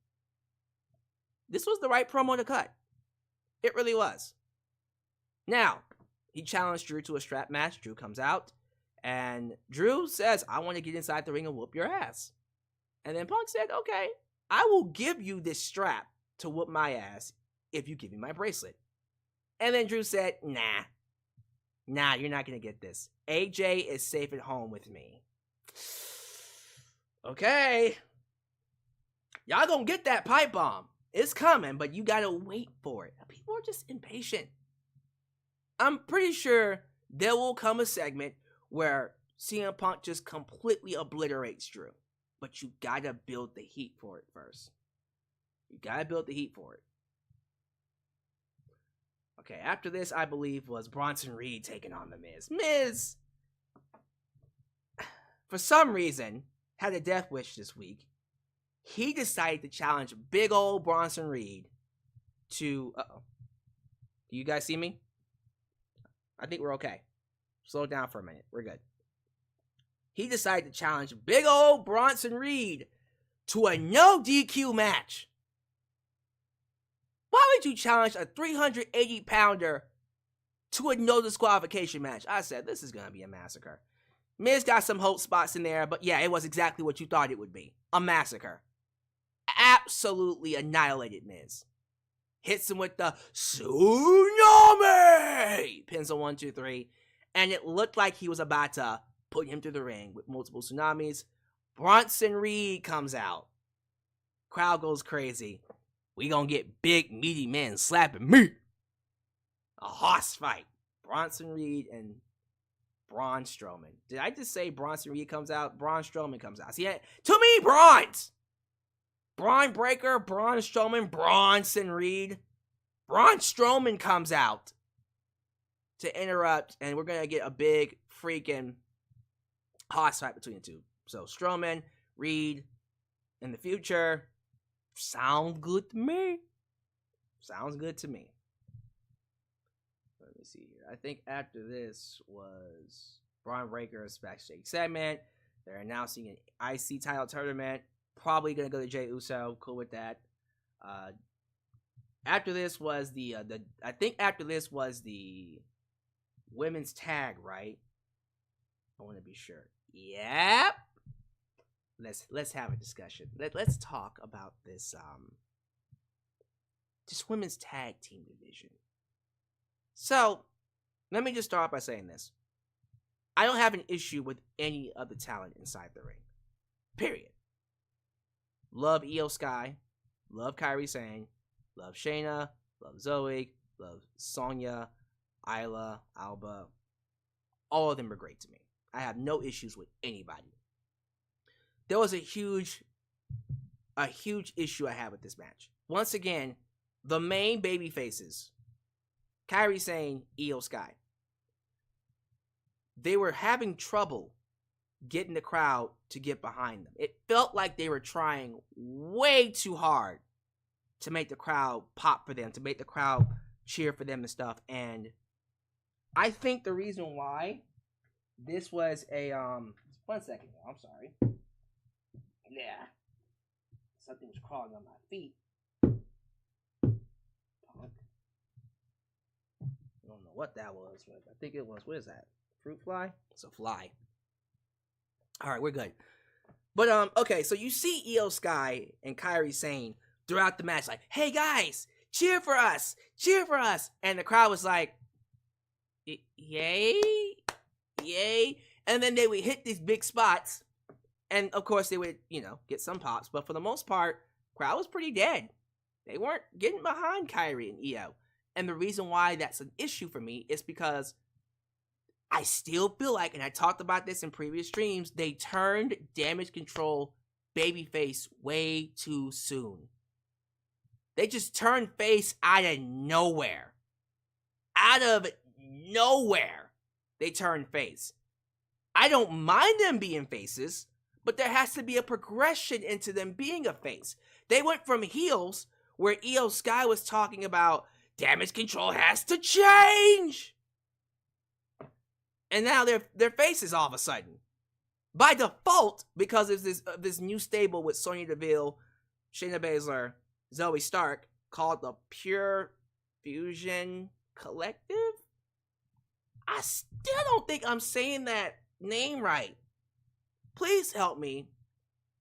A: This was the right promo to cut. It really was. Now, he challenged Drew to a strap match. Drew comes out. And Drew says, I want to get inside the ring and whoop your ass. And then Punk said, okay, I will give you this strap to whoop my ass if you give me my bracelet. And then Drew said, nah, you're not going to get this. AJ is safe at home with me. Okay. Y'all gonna get that pipe bomb. It's coming, but you gotta wait for it. People are just impatient. I'm pretty sure there will come a segment where CM Punk just completely obliterates Drew. But you gotta build the heat for it first. You gotta build the heat for it. Okay, after this, I believe, was Bronson Reed taking on The Miz. Miz, for some reason, had a death wish this week. He decided to challenge big old Bronson Reed to... Uh-oh. Do you guys see me? I think we're okay. Slow down for a minute. We're good. He decided to challenge big old Bronson Reed to a no DQ match. Why would you challenge a 380-pounder to a no disqualification match? I said, this is going to be a massacre. Miz got some hope spots in there, but yeah, it was exactly what you thought it would be. A massacre. Absolutely annihilated Miz. Hits him with the tsunami! Pins on 1, 2, 3. And it looked like he was about to put him through the ring with multiple tsunamis. Bronson Reed comes out. Crowd goes crazy. We gonna get big, meaty men slapping me. A hoss fight. Bronson Reed and Braun Strowman. Did I just say Bronson Reed comes out? Braun Strowman comes out. See, to me, Brawns. Braun Breaker, Braun Strowman, Bronson Reed. Braun Strowman comes out to interrupt, and we're gonna get a big freaking hoss fight between the two. So Strowman, Reed, in the future, sound good to me. Sounds good to me. Let me see here. I think after this was Braun Breaker's backstage segment. They're announcing an IC title tournament. Probably gonna go to Jey Uso. Cool with that. After this was the I think after this was the women's tag, right? I want to be sure. Yep. Let's have a discussion. Let's talk about this women's tag team division. So, let me just start off by saying this. I don't have an issue with any of the talent inside the ring. Period. Love Io Sky, love Kairi Sane, love Shayna, love Zoe, love Sonya, Isla, Alba. All of them are great to me. I have no issues with anybody. There was a huge issue I had with this match. Once again, the main baby faces, Kairi Sane, Io Sky, they were having trouble getting the crowd to get behind them. It felt like they were trying way too hard to make the crowd pop for them, to make the crowd cheer for them and stuff. And I think the reason why this was a 1 second, I'm sorry. Yeah. Something was crawling on my feet. Punk. I don't know what that was, but I think it was, what is that? Fruit fly? It's a fly. Alright, we're good. But, okay, so you see Io Sky and Kairi Sane throughout the match, like, hey guys, cheer for us! Cheer for us! And the crowd was like, yay? Yay? And then they would hit these big spots. And, of course, they would, get some pops. But for the most part, crowd was pretty dead. They weren't getting behind Kairi and Io. And the reason why that's an issue for me is because I still feel like, and I talked about this in previous streams, they turned Damage CTRL babyface way too soon. They just turned face out of nowhere. Out of nowhere, they turned face. I don't mind them being faces, but there has to be a progression into them being a face. They went from heels, where Io Sky was talking about Damage CTRL has to change, and now they're faces all of a sudden. By default, because of this new stable with Sonya Deville, Shayna Baszler, Zoe Stark, called the Pure Fusion Collective? I still don't think I'm saying that name right. Please help me.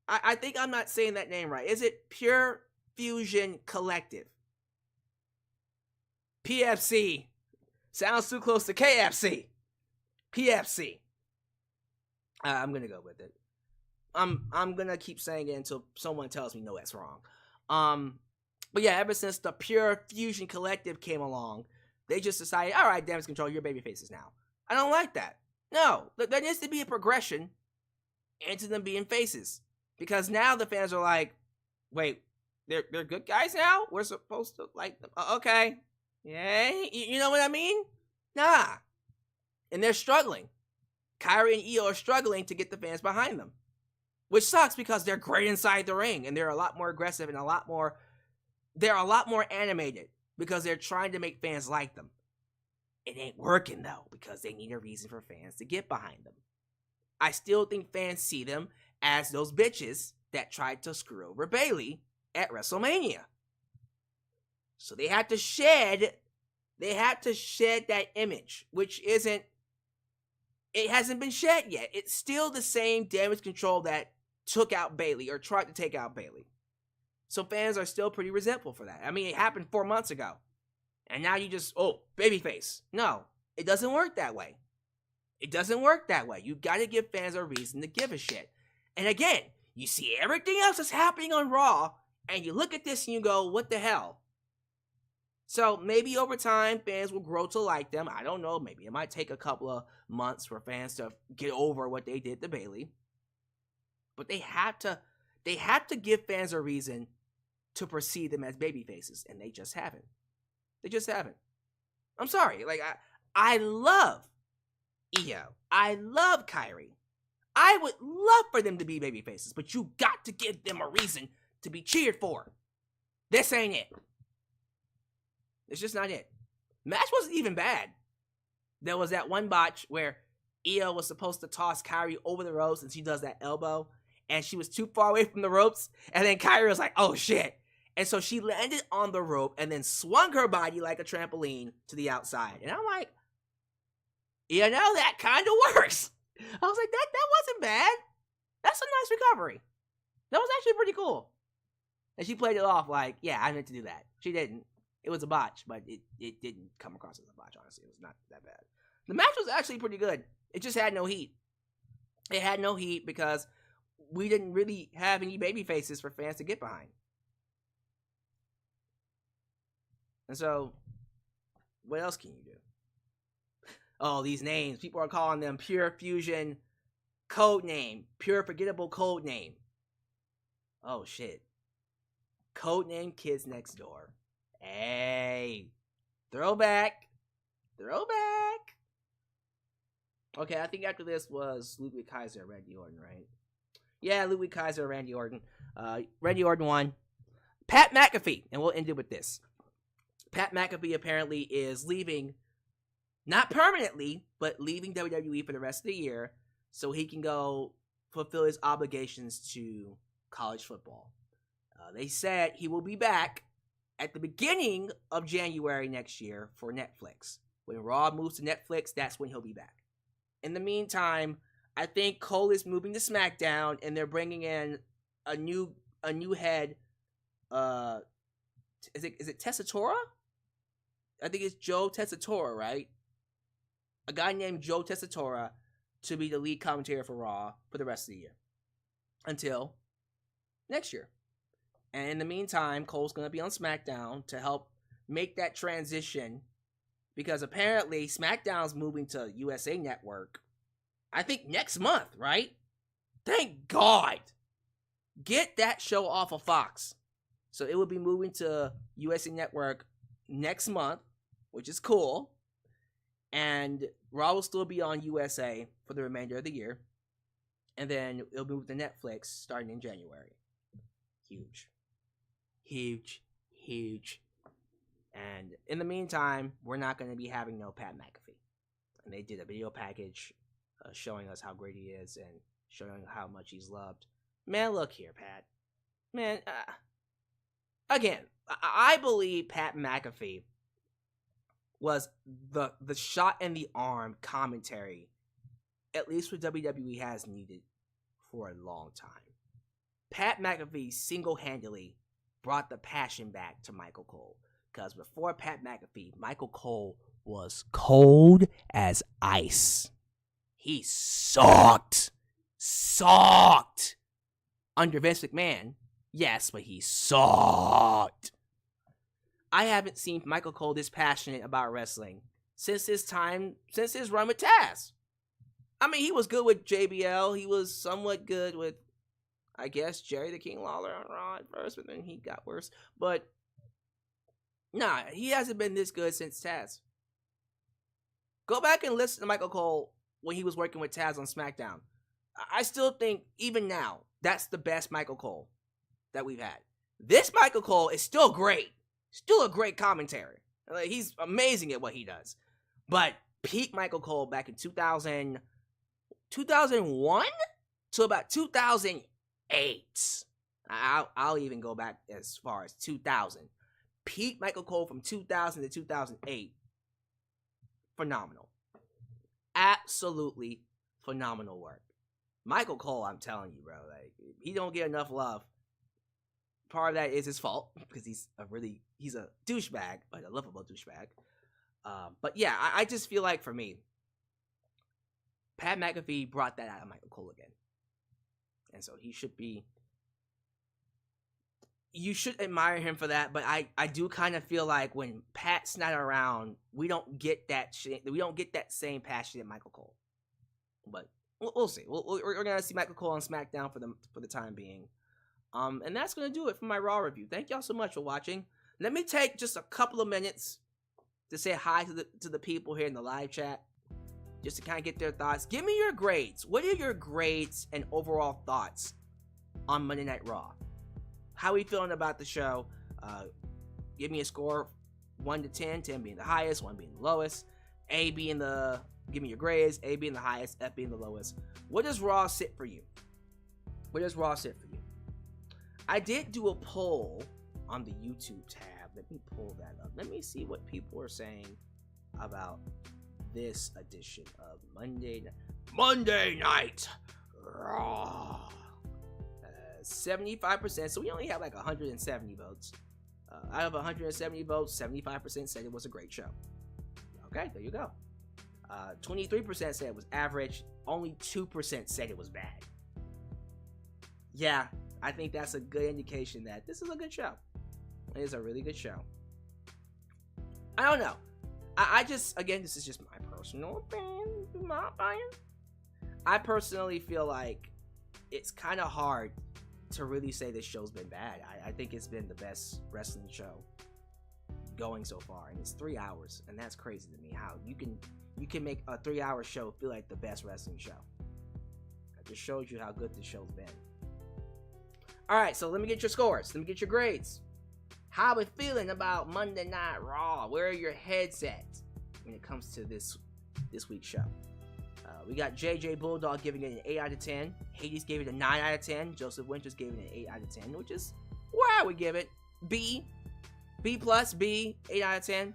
A: I think I'm not saying that name right. Is it Pure Fusion Collective? PFC. Sounds too close to KFC. PFC. I'm gonna go with it. I'm gonna keep saying it until someone tells me no, that's wrong. But yeah, ever since the Pure Fusion Collective came along, they just decided, all right, Damage CTRL, you're baby faces now. I don't like that. No, there needs to be a progression into them being faces, because now the fans are like, wait, they're good guys now? We're supposed to like them? Okay, yeah, you know what I mean? Nah, and they're struggling. Kairi and Io are struggling to get the fans behind them, which sucks because they're great inside the ring and they're a lot more aggressive and a lot more they're a lot more animated because they're trying to make fans like them. It ain't working though because they need a reason for fans to get behind them. I still think fans see them as those bitches that tried to screw over Bayley at WrestleMania. So they had to shed that image, which it hasn't been shed yet. It's still the same Damage CTRL that took out Bayley or tried to take out Bayley. So fans are still pretty resentful for that. I mean, it happened 4 months ago. And now you just, babyface. No, it doesn't work that way. It doesn't work that way. You got to give fans a reason to give a shit. And again, you see everything else that's happening on Raw, and you look at this and you go, what the hell? So maybe over time, fans will grow to like them. I don't know. Maybe it might take a couple of months for fans to get over what they did to Bayley. But they have to give fans a reason to perceive them as babyfaces, and they just haven't. They just haven't. I'm sorry. Like, I love Io. I love Kairi. I would love for them to be babyfaces, but you got to give them a reason to be cheered for. This ain't it. It's just not it. Match wasn't even bad. There was that one botch where Io was supposed to toss Kairi over the ropes, and she does that elbow, and she was too far away from the ropes, and then Kairi was like, oh shit. And so she landed on the rope and then swung her body like a trampoline to the outside. And I'm like, you know, that kind of works. I was like, that wasn't bad. That's a nice recovery. That was actually pretty cool. And she played it off like, yeah, I meant to do that. She didn't. It was a botch, but it didn't come across as a botch, honestly. It was not that bad. The match was actually pretty good. It just had no heat. It had no heat because we didn't really have any baby faces for fans to get behind. And so, what else can you do? Oh, these names. People are calling them Pure Fusion code name. Pure Forgettable code name. Oh, shit. Code name Kids Next Door. Hey. Throwback. Okay, I think after this was Ludwig Kaiser and Randy Orton, right? Yeah, Ludwig Kaiser and Randy Orton. Randy Orton won. Pat McAfee. And we'll end it with this. Pat McAfee apparently is leaving, not permanently, but leaving WWE for the rest of the year so he can go fulfill his obligations to college football. They said he will be back at the beginning of January next year for Netflix. When Raw moves to Netflix, that's when he'll be back. In the meantime, I think Cole is moving to SmackDown and they're bringing in a new head. Is it Tessitore? I think it's Joe Tessitore, right? A guy named Joe Tessitore to be the lead commentator for Raw for the rest of the year. Until next year. And in the meantime, Cole's going to be on SmackDown to help make that transition. Because apparently SmackDown's moving to USA Network. I think next month, right? Thank God. Get that show off of Fox. So it will be moving to USA Network next month, which is cool. And Raw will still be on USA for the remainder of the year. And then it'll move to Netflix starting in January. Huge. And in the meantime, we're not going to be having no Pat McAfee. And they did a video package showing us how great he is and showing how much he's loved. Man, look here, Pat. Man, again, I believe Pat McAfee was the shot in the arm commentary, at least what WWE has needed for a long time. Pat McAfee single-handedly brought the passion back to Michael Cole. Because before Pat McAfee, Michael Cole was cold as ice. He sucked. Under Vince McMahon, yes, but he sucked. I haven't seen Michael Cole this passionate about wrestling since his run with Taz. I mean, he was good with JBL. He was somewhat good with, I guess, Jerry the King Lawler on Raw at first, but then he got worse. But nah, he hasn't been this good since Taz. Go back and listen to Michael Cole when he was working with Taz on SmackDown. I still think, even now, that's the best Michael Cole that we've had. This Michael Cole is still great. Still a great commentary. Like, he's amazing at what he does. But peak Michael Cole back in 2001 to about 2008. I'll even go back as far as 2000. Peak Michael Cole from 2000 to 2008. Phenomenal. Absolutely phenomenal work. Michael Cole, I'm telling you, bro, like, he don't get enough love. Part of that is his fault, because he's a douchebag, but a lovable douchebag. But yeah, I just feel like, for me, Pat McAfee brought that out of Michael Cole again. And so you should admire him for that, but I do kind of feel like when Pat's not around, we don't get that shit. We don't get that same passionate Michael Cole. But we'll see. We're gonna see Michael Cole on SmackDown for the time being. And that's gonna do it for my Raw review. Thank y'all so much for watching. Let me take just a couple of minutes to say hi to the people here in the live chat, just to kind of get their thoughts. Give me your grades. What are your grades and overall thoughts on Monday Night Raw? How are we feeling about the show? Give me a score, 1 to 10, 10 being the highest, 1 being the lowest. Give me your grades, A being the highest, F being the lowest. What does Raw sit for you? I did do a poll on the YouTube tab. Let me pull that up. Let me see what people are saying about this edition of Monday Night Raw. 75%, so we only have like 170 votes. Out of 170 votes, 75% said it was a great show. Okay, there you go. 23% said it was average. Only 2% said it was bad. Yeah, I think that's a good indication that this is a good show. It is a really good show. I don't know. I just, again, this is just my personal opinion. I personally feel like it's kind of hard to really say this show's been bad. I think it's been the best wrestling show going so far, and it's 3 hours, and that's crazy to me. How you can make a 3-hour show feel like the best wrestling show. It just shows you how good this show's been. All right, so let me get your scores. Let me get your grades. How are we feeling about Monday Night Raw? Where are your heads at when it comes to this week's show? We got JJ Bulldog giving it an 8 out of 10. Hades gave it a 9 out of 10. Joseph Winters gave it an 8 out of 10, which is where I would give it. B+, B, 8 out of 10.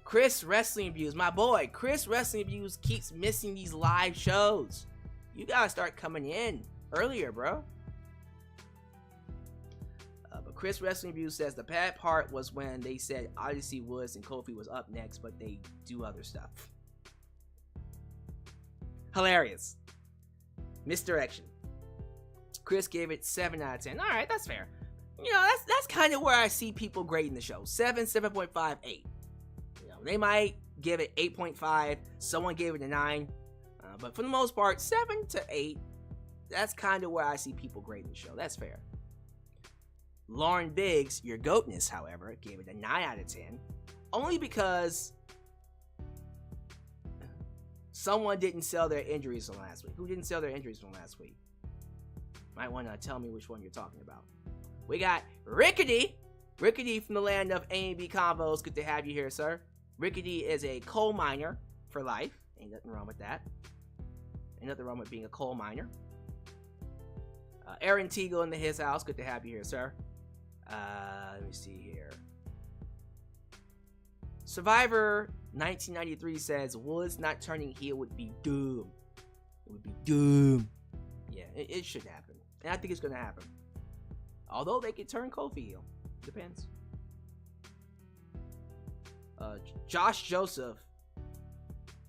A: Chris Wrestling Views, my boy, Chris Wrestling Views keeps missing these live shows. You gotta start coming in earlier, bro. But Chris Wrestling Views says the bad part was when they said Odyssey Woods and Kofi was up next, but they do other stuff. Hilarious. Misdirection. Chris gave it 7 out of 10. All right, that's fair. You know, that's kind of where I see people grading the show. 7, 7.5, 8. You know, they might give it 8.5. Someone gave it a 9. But for the most part, 7 to 8. That's kind of where I see people grading the show. That's fair. Lauren Biggs, your goatness, however, gave it a 9 out of 10. Only because someone didn't sell their injuries from last week. Who didn't sell their injuries from last week? Might want to tell me which one you're talking about. We got Rickety from the land of A&B Combos. Good to have you here, sir. Rickety is a coal miner for life. Ain't nothing wrong with that. Ain't nothing wrong with being a coal miner. Aaron Teagle in his house. Good to have you here, sir. Let me see here. Survivor 1993 says Woods not turning heel would be doom. It would be doom. Yeah, it should happen. And I think it's going to happen. Although they could turn Kofi heel. Depends. Josh Joseph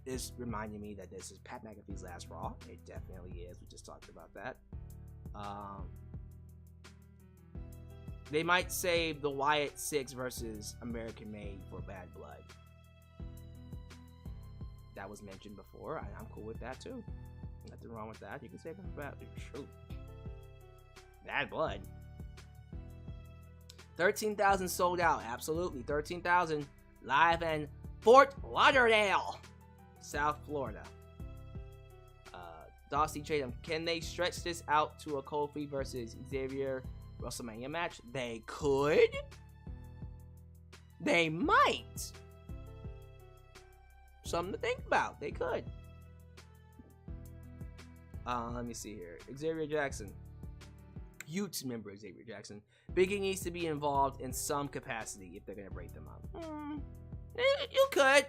A: is reminding me that this is Pat McAfee's last Raw. It definitely is. We just talked about that. They might save the Wyatt 6 versus American Made for Bad Blood. That was mentioned before. I'm cool with that too. Nothing wrong with that. You can save them for Bad Blood. 13,000 sold out. Absolutely. 13,000 live in Fort Lauderdale, South Florida. Dossie Chatham, can they stretch this out to a Kofi versus Xavier WrestleMania match? They could. They might. Something to think about. They could. Let me see here. Xavier Jackson. Utes member Xavier Jackson. Big E needs to be involved in some capacity if they're going to break them up. You could.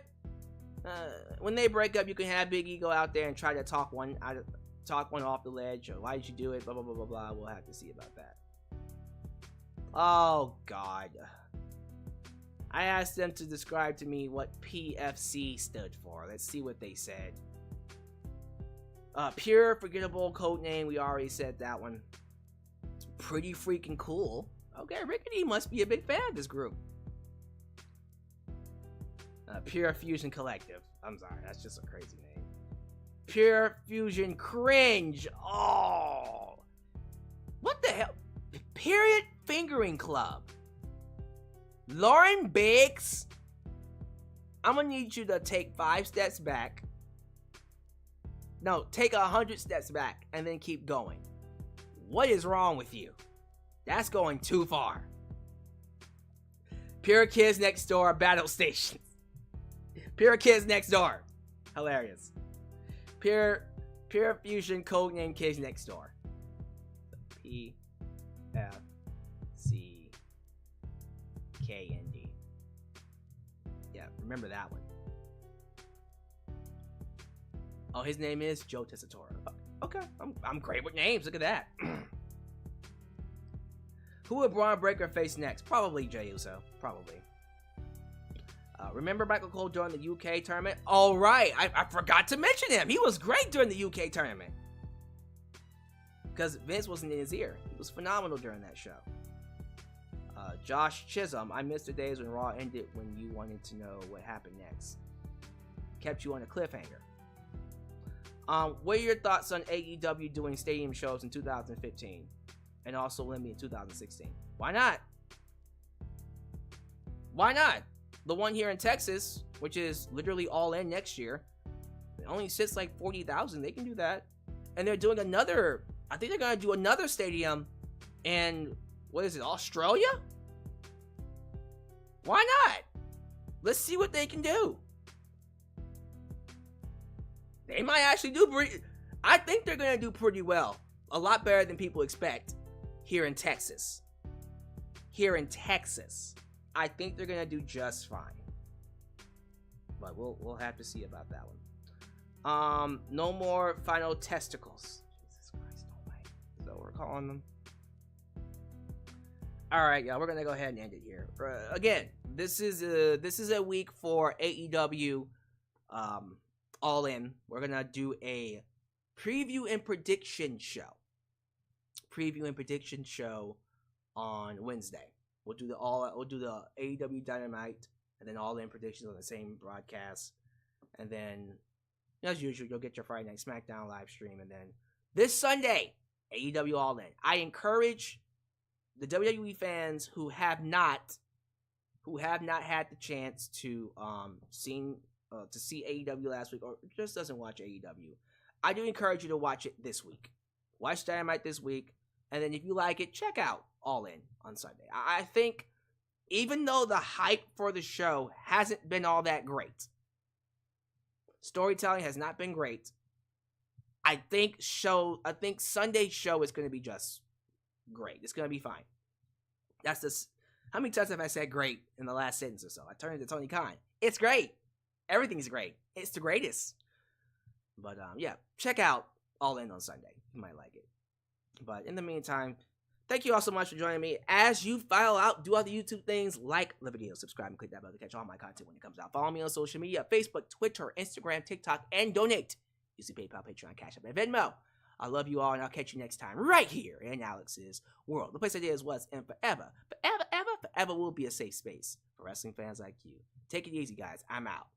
A: When they break up, you can have Big E go out there and try to talk one off the ledge. Or why did you do it? Blah, blah, blah, blah, blah. We'll have to see about that. Oh, God. I asked them to describe to me what PFC stood for. Let's see what they said. Pure Forgettable Codename. We already said that one. It's pretty freaking cool. Okay, Rickety must be a big fan of this group. Pure Fusion Collective. I'm sorry, that's just a crazy name. Pure Fusion Cringe. Oh. What the hell? Period Fingering Club. Lauren Biggs. I'm gonna need you to take 5 steps back. No, take 100 steps back and then keep going. What is wrong with you? That's going too far. Pure Kids Next Door Battle Stations. Pure Kids Next Door. Hilarious. Pure Fusion Codename Kids Next Door. PFCKND. Yeah, remember that one. Oh, his name is Joe Tessitore. Okay, I'm great with names. Look at that. Who would Braun Breaker face next? Probably Jey Uso. Probably. Remember Michael Cole during the UK tournament? All right, I forgot to mention him. He was great during the UK tournament. Because Vince wasn't in his ear. He was phenomenal during that show. Josh Chisholm. I missed the days when Raw ended when you wanted to know what happened next. Kept you on a cliffhanger. What are your thoughts on AEW doing stadium shows in 2015 and also Limby in 2016? Why not? Why not? The one here in Texas, which is literally All In next year, it only sits like 40,000. They can do that. And they're doing another, I think they're going to do another stadium in, what is it, Australia? Why not? Let's see what they can do. They might actually do pretty, I think they're going to do pretty well. A lot better than people expect here in Texas. Here in Texas. I think they're going to do just fine. But we'll have to see about that one. No more final testicles. Jesus Christ, no way. Is that what we're calling them? Alright, yeah, we're going to go ahead and end it here. Again, this is a week for AEW All In. We're going to do a preview and prediction show. Preview and prediction show on Wednesday. We'll do the AEW Dynamite and then All In predictions on the same broadcast. And then, as usual, you'll get your Friday Night SmackDown live stream. And then this Sunday, AEW All In. I encourage the WWE fans who have not had the chance to see AEW last week or just doesn't watch AEW. I do encourage you to watch it this week. Watch Dynamite this week. And then if you like it, check out All In on Sunday. I think even though the hype for the show hasn't been all that great, storytelling has not been great, I think Sunday's show is going to be just great. It's going to be fine. That's just, how many times have I said great in the last sentence or so? I turned into Tony Khan. It's great. Everything's great. It's the greatest. But yeah, check out All In on Sunday. You might like it. But in the meantime, thank you all so much for joining me. As you file out, do all the YouTube things, like the video, subscribe, and click that bell to catch all my content when it comes out. Follow me on social media, Facebook, Twitter, Instagram, TikTok, and donate. Use the PayPal, Patreon, Cash App, and Venmo. I love you all, and I'll catch you next time right here in Alyx's world. The place I did was and forever will be a safe space for wrestling fans like you. Take it easy, guys. I'm out.